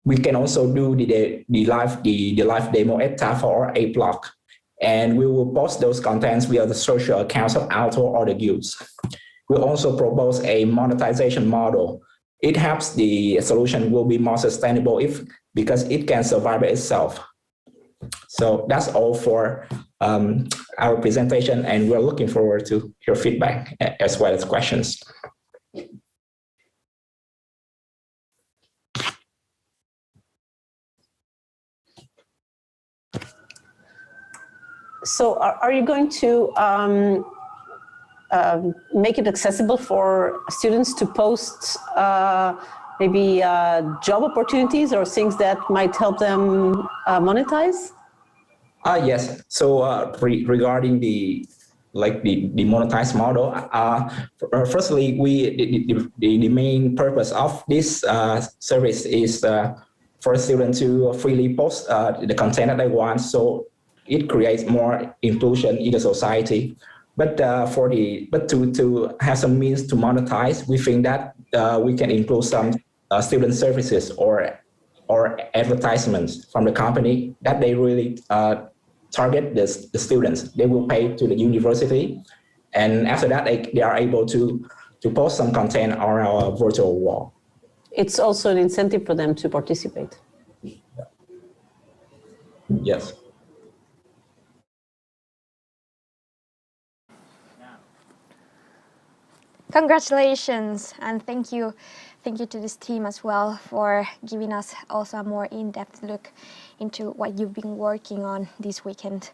We can also do the live demo at TAFA or a blog, and we will post those contents via the social accounts of Aalto or the guilds. We also propose a monetization model. It helps the solution will be more sustainable because it can survive itself. So that's all for our presentation, and we're looking forward to your feedback as well as questions. So are you going to make it accessible for students to post maybe job opportunities or things that might help them monetize? Yes. So regarding the monetized model, firstly, the main purpose of this service is for students to freely post the content that they want. So it creates more inclusion in the society. But to have some means to monetize, we think that we can include some student services or advertisements from the company that they really target the students. They will pay to the university, and after that they are able to post some content on our virtual wall. It's also an incentive for them to participate. Yes. Congratulations, and thank you to this team as well for giving us also a more in-depth look into what you've been working on this weekend.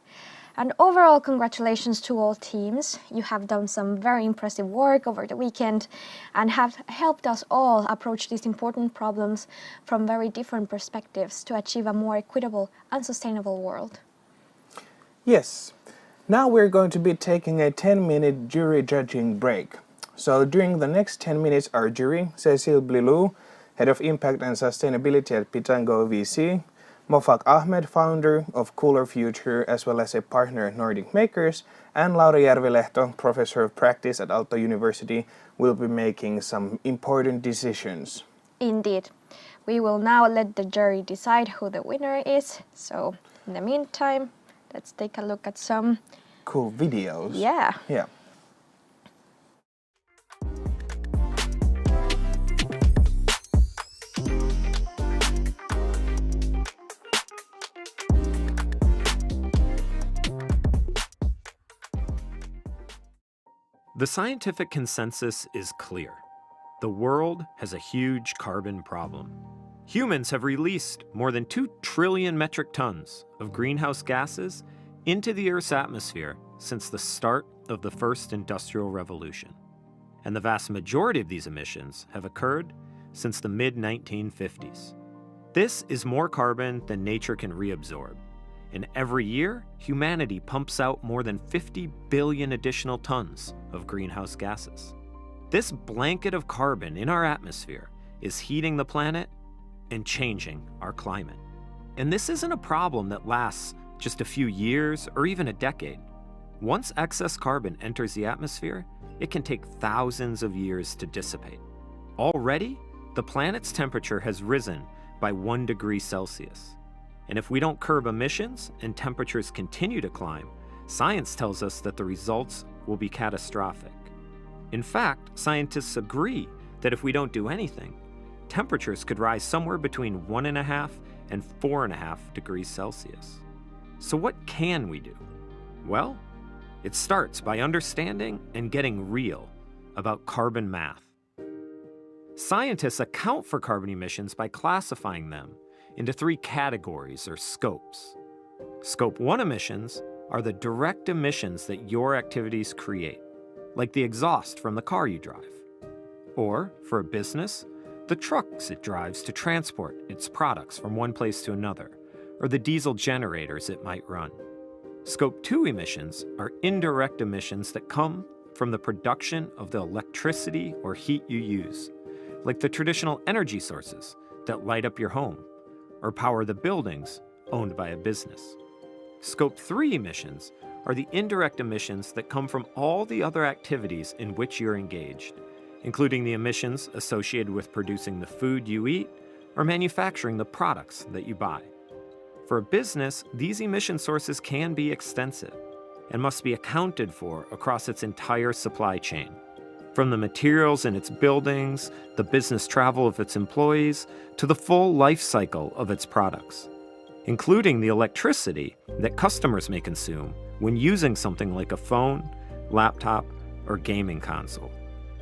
And overall, congratulations to all teams. You have done some very impressive work over the weekend and have helped us all approach these important problems from very different perspectives to achieve a more equitable and sustainable world. Yes. Now we're going to be taking a 10-minute jury judging break. So during the next 10 minutes, our jury, Cecile Blilou, Head of Impact and Sustainability at Pitango VC, Mofak Ahmed, founder of Cooler Future as well as a partner at Nordic Makers, and Laura Järvilehto, Professor of Practice at Aalto University, will be making some important decisions. Indeed. We will now let the jury decide who the winner is. So in the meantime, let's take a look at some cool videos. Yeah. The scientific consensus is clear. The world has a huge carbon problem. Humans have released more than 2 trillion metric tons of greenhouse gases into the Earth's atmosphere since the start of the first industrial revolution. And the vast majority of these emissions have occurred since the mid-1950s. This is more carbon than nature can reabsorb. And every year, humanity pumps out more than 50 billion additional tons of greenhouse gases. This blanket of carbon in our atmosphere is heating the planet and changing our climate. And this isn't a problem that lasts just a few years or even a decade. Once excess carbon enters the atmosphere, it can take thousands of years to dissipate. Already, the planet's temperature has risen by 1 degree Celsius. And if we don't curb emissions and temperatures continue to climb, science tells us that the results will be catastrophic. In fact, scientists agree that if we don't do anything, temperatures could rise somewhere between 1.5 and 4.5 degrees Celsius. So what can we do? Well, it starts by understanding and getting real about carbon math. Scientists account for carbon emissions by classifying them into 3 categories or scopes. Scope 1 emissions are the direct emissions that your activities create, like the exhaust from the car you drive. Or, for a business, the trucks it drives to transport its products from one place to another, or the diesel generators it might run. Scope 2 emissions are indirect emissions that come from the production of the electricity or heat you use, like the traditional energy sources that light up your home, or power the buildings owned by a business. Scope 3 emissions are the indirect emissions that come from all the other activities in which you're engaged, including the emissions associated with producing the food you eat or manufacturing the products that you buy. For a business, these emission sources can be extensive and must be accounted for across its entire supply chain, from the materials in its buildings, the business travel of its employees, to the full life cycle of its products, including the electricity that customers may consume when using something like a phone, laptop, or gaming console.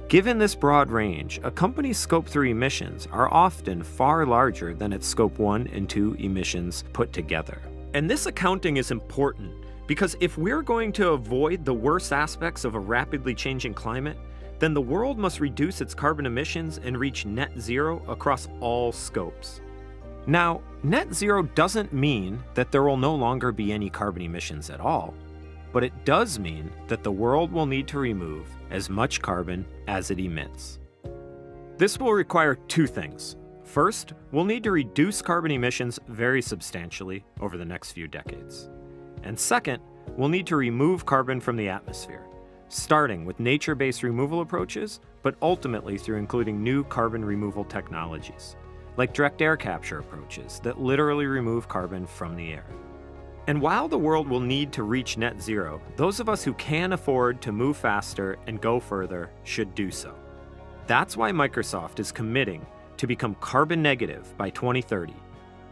Given this broad range, a company's Scope 3 emissions are often far larger than its Scope 1 and 2 emissions put together. And this accounting is important because if we're going to avoid the worst aspects of a rapidly changing climate, then the world must reduce its carbon emissions and reach net zero across all scopes. Now, net zero doesn't mean that there will no longer be any carbon emissions at all, but it does mean that the world will need to remove as much carbon as it emits. This will require two things. First, we'll need to reduce carbon emissions very substantially over the next few decades. And second, we'll need to remove carbon from the atmosphere, starting with nature-based removal approaches, but ultimately through including new carbon removal technologies, like direct air capture approaches that literally remove carbon from the air. And while the world will need to reach net zero, those of us who can afford to move faster and go further should do so. That's why Microsoft is committing to become carbon negative by 2030,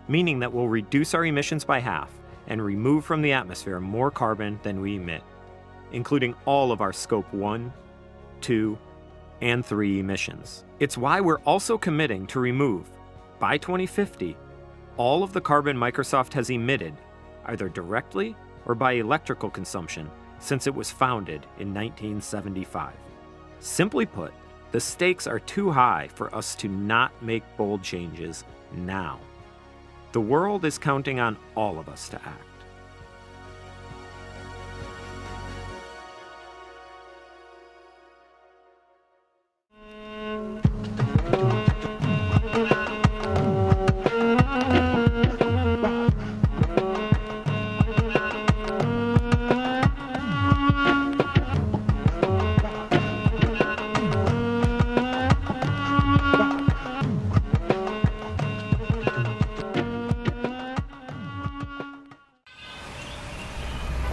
meaning that we'll reduce our emissions by half and remove from the atmosphere more carbon than we emit, including all of our Scope 1, 2, and 3 emissions. It's why we're also committing to remove, by 2050, all of the carbon Microsoft has emitted, either directly or by electrical consumption, since it was founded in 1975. Simply put, the stakes are too high for us to not make bold changes now. The world is counting on all of us to act.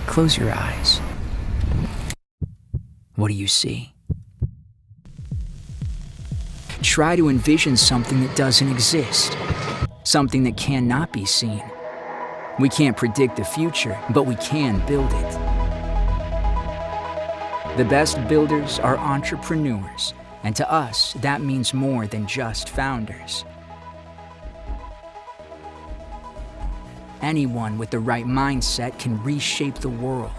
Close your eyes. What do you see? Try to envision something that doesn't exist, something that cannot be seen. We can't predict the future, but we can build it. The best builders are entrepreneurs, and to us, that means more than just founders. Anyone with the right mindset can reshape the world.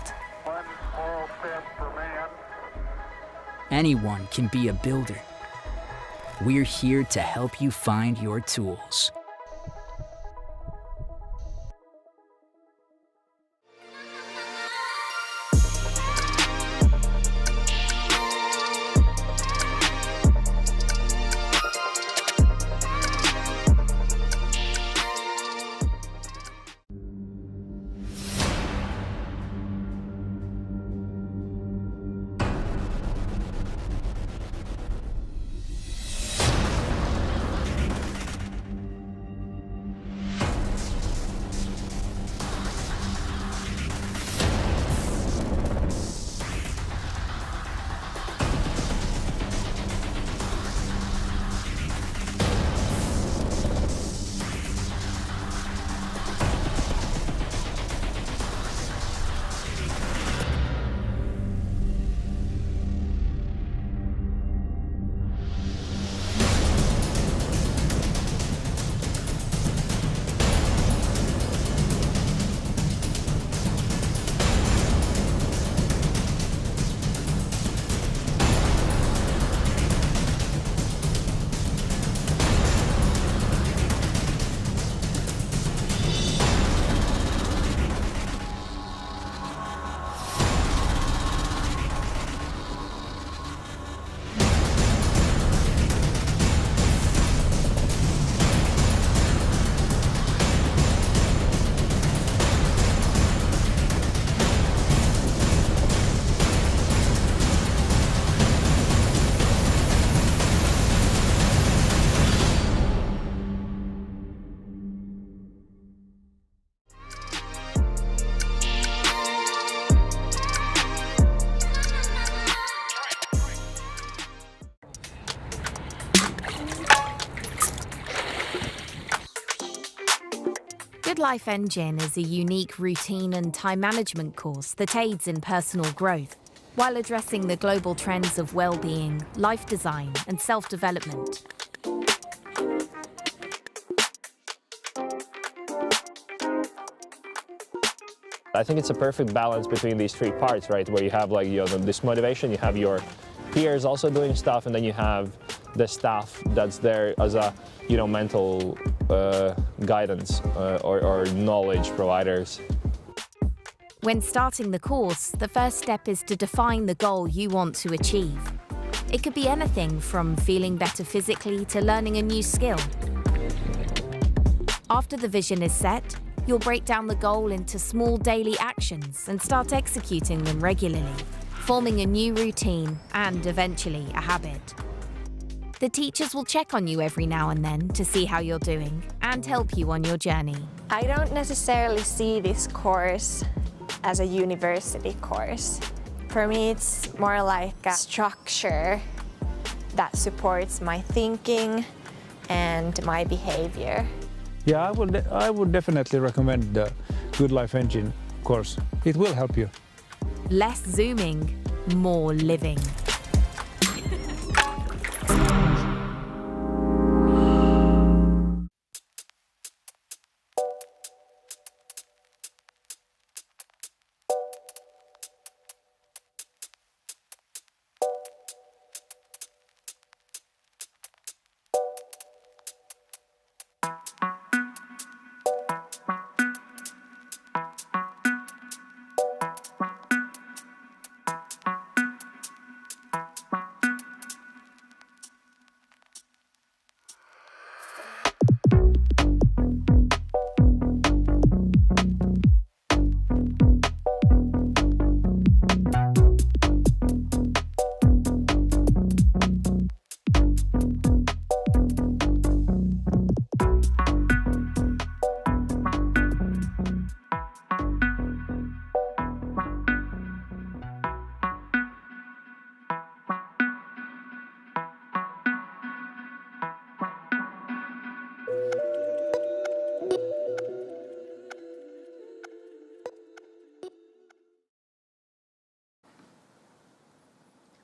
Anyone can be a builder. We're here to help you find your tools. Good Life Engine is a unique routine and time management course that aids in personal growth while addressing the global trends of well-being, life design, and self-development. I think it's a perfect balance between these three parts, right? Where you have like this motivation, you have your peers also doing stuff, and then you have the staff that's there as a, mental guidance or knowledge providers. When starting the course, the first step is to define the goal you want to achieve. It could be anything from feeling better physically to learning a new skill. After the vision is set, you'll break down the goal into small daily actions and start executing them regularly, forming a new routine and eventually a habit. The teachers will check on you every now and then to see how you're doing and help you on your journey. I don't necessarily see this course as a university course. For me, it's more like a structure that supports my thinking and my behavior. Yeah, I would definitely recommend the Good Life Engine course. It will help you. Less zooming, more living.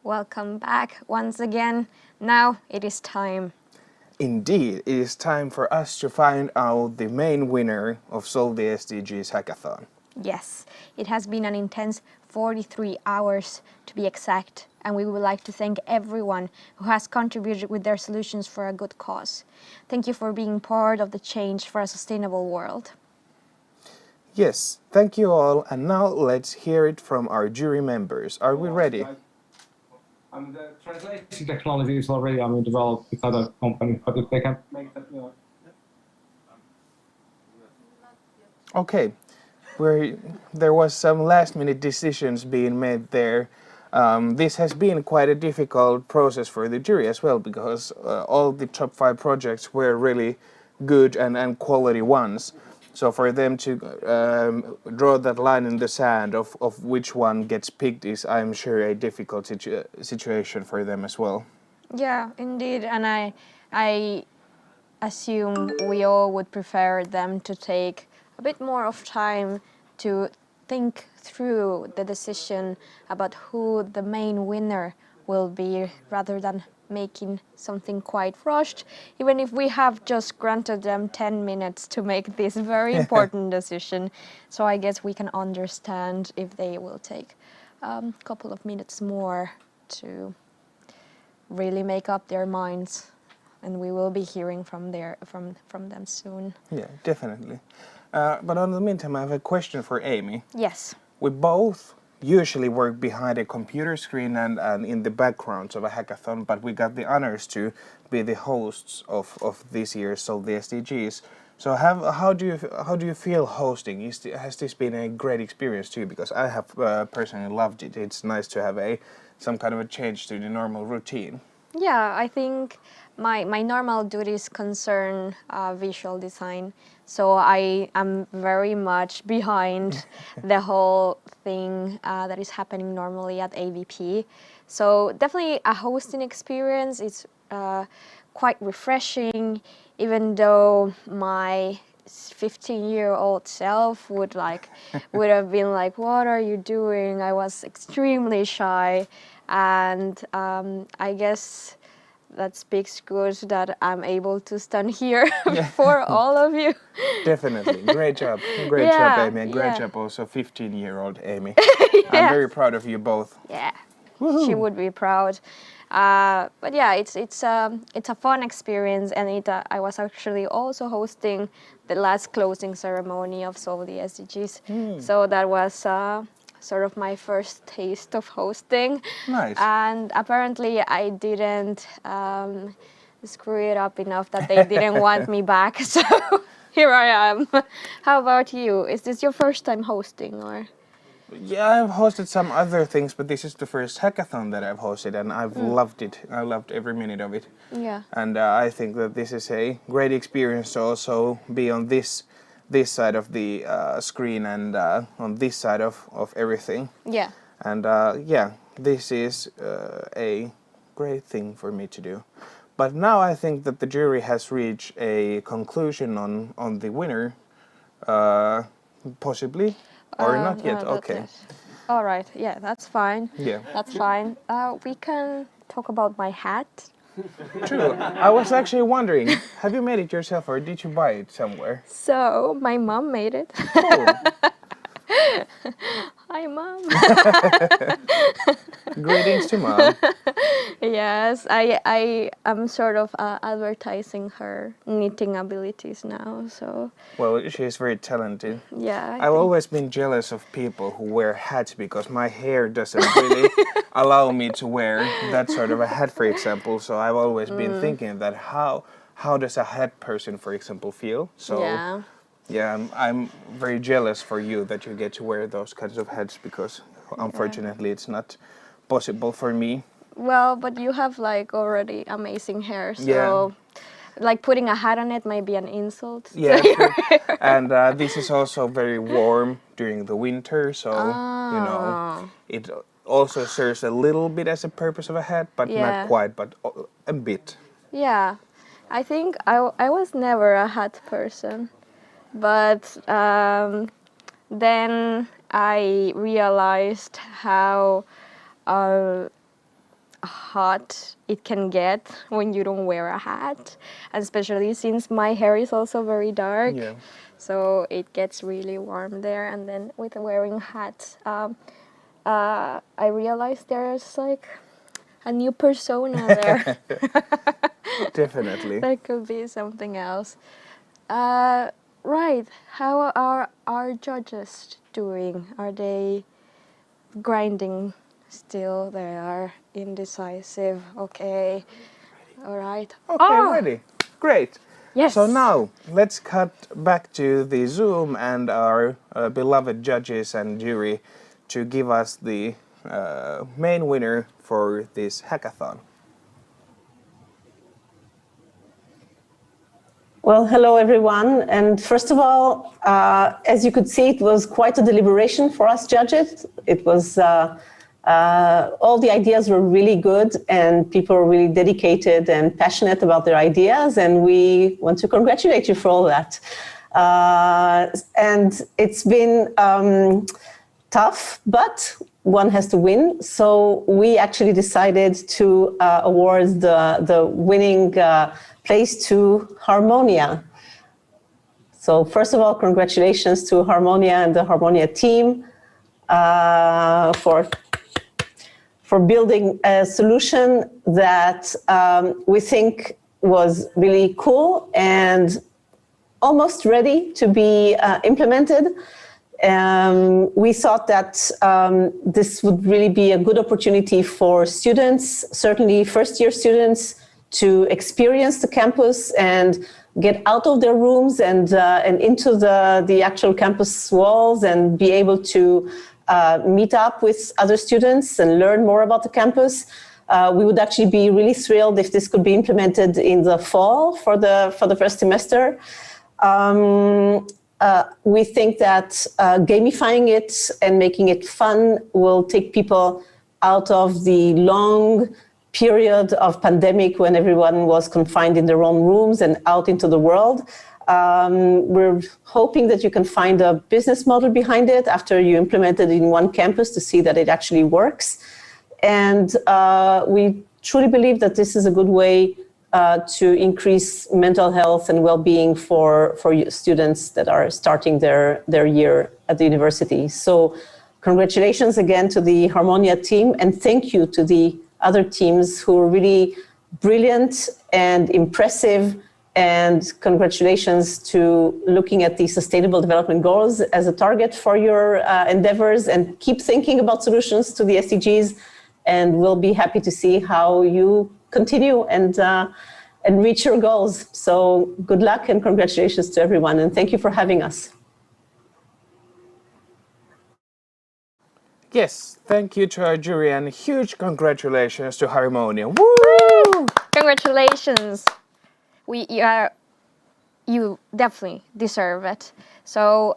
Welcome back once again. Now it is time. Indeed, it is time for us to find out the main winner of Solve the SDGs hackathon. Yes, it has been an intense 43 hours to be exact, and we would like to thank everyone who has contributed with their solutions for a good cause. Thank you for being part of the change for a sustainable world. Yes, thank you all, and now let's hear it from our jury members. Are we ready? The translation technology is already developed with other companies, but if they can make that, Okay, there was some last-minute decisions being made there. This has been quite a difficult process for the jury as well, because all the top 5 projects were really good and quality ones. So for them to draw that line in the sand of which one gets picked is, I'm sure, a difficult situation for them as well. Yeah, indeed, and I assume we all would prefer them to take a bit more of time to think through the decision about who the main winner will be, rather than making something quite rushed, even if we have just granted them 10 minutes to make this very important decision. So I guess we can understand if they will take a couple of minutes more to really make up their minds, and we will be hearing from them soon. Yeah, definitely. But in the meantime, I have a question for Amy. Yes. We both usually work behind a computer screen and in the backgrounds of a hackathon, but we got the honors to be the hosts of this year's Solve the SDGs. So how do you feel hosting? Has this been a great experience too? Because I have personally loved it. It's nice to have some kind of a change to the normal routine. Yeah, I think my normal duties concern visual design, so I am very much behind the whole thing that is happening normally at AVP. So definitely a hosting experience is quite refreshing, even though my 15-year-old self would have been like, what are you doing? I was extremely shy, and I guess that speaks good that I'm able to stand here before all of you. Definitely. Great job. Great job, Amy. And great job also 15-year-old Amy. I'm very proud of you both. Yeah. She would be proud. But yeah, it's a fun experience, and I was actually also hosting the last closing ceremony of Solve the SDGs. So that was sort of my first taste of hosting. Nice. And apparently I didn't screw it up enough that they didn't want me back. So here I am. How about you? Is this your first time hosting, or? Yeah, I've hosted some other things, but this is the first hackathon that I've hosted, and I've loved it. I loved every minute of it. Yeah. And I think that this is a great experience to also be on this side of the screen and on this side of everything. Yeah. And yeah, this is a great thing for me to do. But now I think that the jury has reached a conclusion on the winner, possibly. Or not yet, no, okay. Yet. All right, yeah, that's fine. Yeah. That's fine. We can talk about my hat. True. I was actually wondering, have you made it yourself or did you buy it somewhere? So, my mom made it. Oh. Hi, Mom. Greetings to Mom. Yes, I am sort of advertising her knitting abilities now, so... Well, she's very talented. Yeah. I've always been jealous of people who wear hats because my hair doesn't really allow me to wear that sort of a hat, for example. So I've always been thinking that how does a hat person, for example, feel? So yeah, I'm very jealous for you that you get to wear those kinds of hats because unfortunately it's not possible for me. Well, but you have like already amazing hair, so like putting a hat on it might be an insult. Yeah, and this is also very warm during the winter, so you know it also serves a little bit as a purpose of a hat, but not quite, but a bit. Yeah, I think I was never a hat person, but then I realized how hot it can get when you don't wear a hat, and especially since my hair is also very dark, so it gets really warm there. And then with wearing hats, I realized there's like a new persona there. Definitely. That could be something else. Right, how are our judges doing? Are they grinding still? They are indecisive. Okay. All right. Okay, ready. Great. Yes. So now let's cut back to the Zoom and our beloved judges and jury to give us the main winner for this hackathon. Well, hello everyone. And first of all, as you could see, it was quite a deliberation for us judges. It was, all the ideas were really good and people were really dedicated and passionate about their ideas. And we want to congratulate you for all that. And it's been tough, but one has to win. So we actually decided to award the winning place to Harmonia. So first of all, congratulations to Harmonia and the Harmonia team for building a solution that we think was really cool and almost ready to be implemented. We thought that this would really be a good opportunity for students, certainly first-year students, to experience the campus and get out of their rooms and into the actual campus walls and be able to meet up with other students and learn more about the campus. We would actually be really thrilled if this could be implemented in the fall for the first semester. We think that gamifying it and making it fun will take people out of the long period of pandemic when everyone was confined in their own rooms and out into the world. We're hoping that you can find a business model behind it after you implement it in one campus to see that it actually works. And we truly believe that this is a good way to increase mental health and well-being for students that are starting their year at the university. So Congratulations again to the Harmonia team, and thank you to the other teams who were really brilliant and impressive. And congratulations to looking at the Sustainable Development Goals as a target for your endeavors, and keep thinking about solutions to the SDGs. And we'll be happy to see how you continue and reach your goals. So good luck and congratulations to everyone. And thank you for having us. Yes, thank you to our jury, and huge congratulations to Harmonia. Woo! Congratulations. You definitely deserve it. So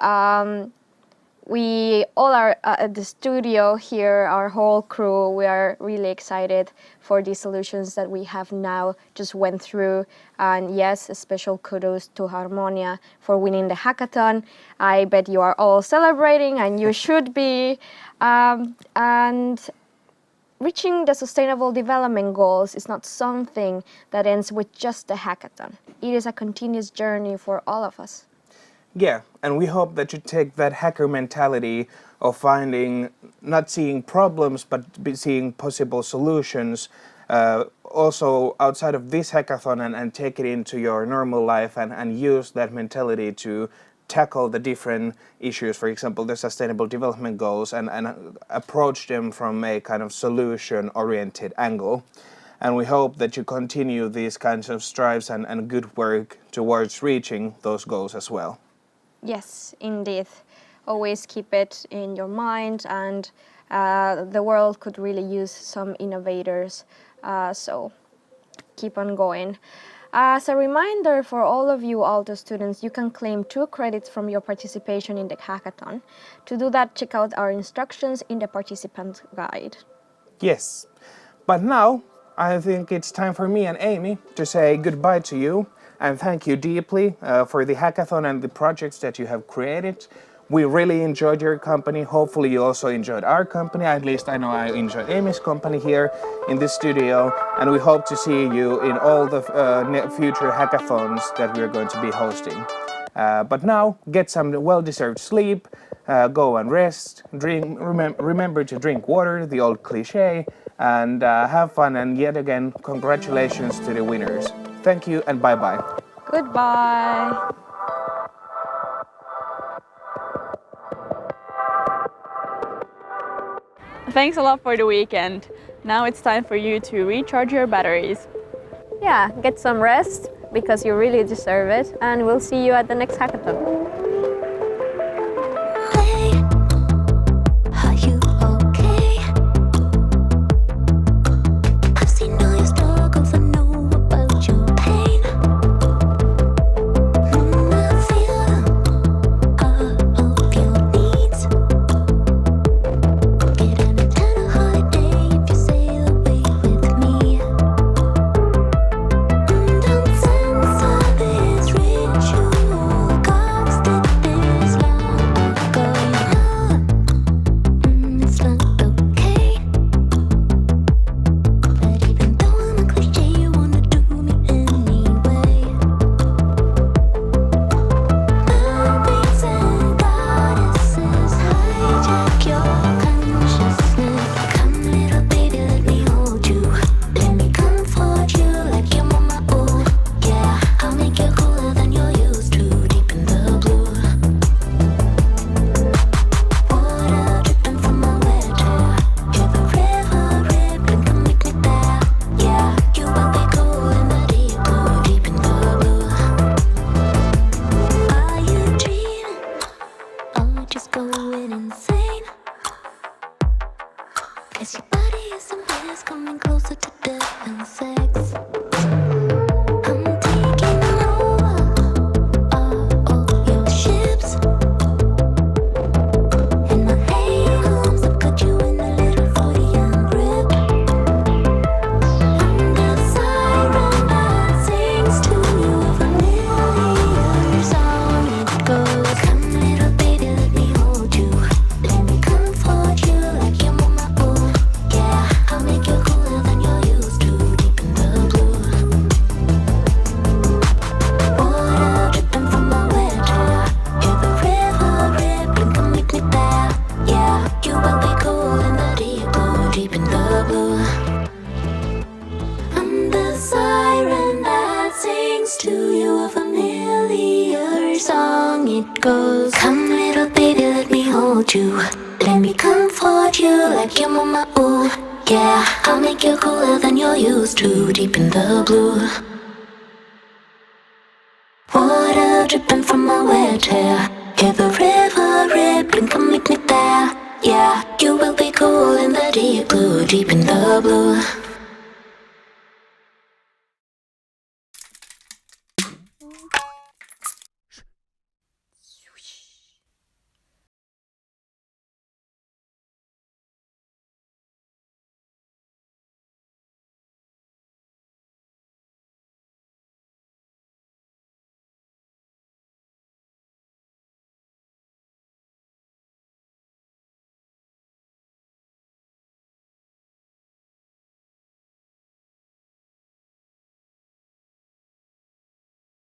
we all are at the studio here, our whole crew, we are really excited for the solutions that we have now just went through. And yes, a special kudos to Harmonia for winning the hackathon. I bet you are all celebrating, and you should be. And reaching the Sustainable Development Goals is not something that ends with just a hackathon. It is a continuous journey for all of us. Yeah, and we hope that you take that hacker mentality of finding, not seeing problems, but seeing possible solutions also outside of this hackathon, and take it into your normal life, and use that mentality to tackle the different issues, for example, the Sustainable Development Goals, and approach them from a kind of solution-oriented angle. And we hope that you continue these kinds of strives and good work towards reaching those goals as well. Yes, indeed. Always keep it in your mind, and the world could really use some innovators, so keep on going. As a reminder for all of you Aalto students, you can claim 2 credits from your participation in the hackathon. To do that, check out our instructions in the participant guide. Yes, but now I think it's time for me and Amy to say goodbye to you, and thank you deeply for the hackathon and the projects that you have created. We really enjoyed your company. Hopefully you also enjoyed our company. At least I know I enjoyed Amy's company here in this studio. And we hope to see you in all the future hackathons that we're going to be hosting. But now, get some well-deserved sleep, go and rest, remember to drink water, the old cliche, and have fun. And yet again, congratulations to the winners. Thank you and bye-bye. Goodbye. Thanks a lot for the weekend. Now it's time for you to recharge your batteries. Yeah, get some rest because you really deserve it, and we'll see you at the next hackathon. Ritual, God's it goes. Come little baby, let me hold you. Let me comfort you like your mama, ooh. Yeah, I'll make you cooler than you're used to, deep in the blue. Water dripping from my wet hair. Hear the river rippling, come meet me there. Yeah, you will be cool in the deep blue, deep in the blue.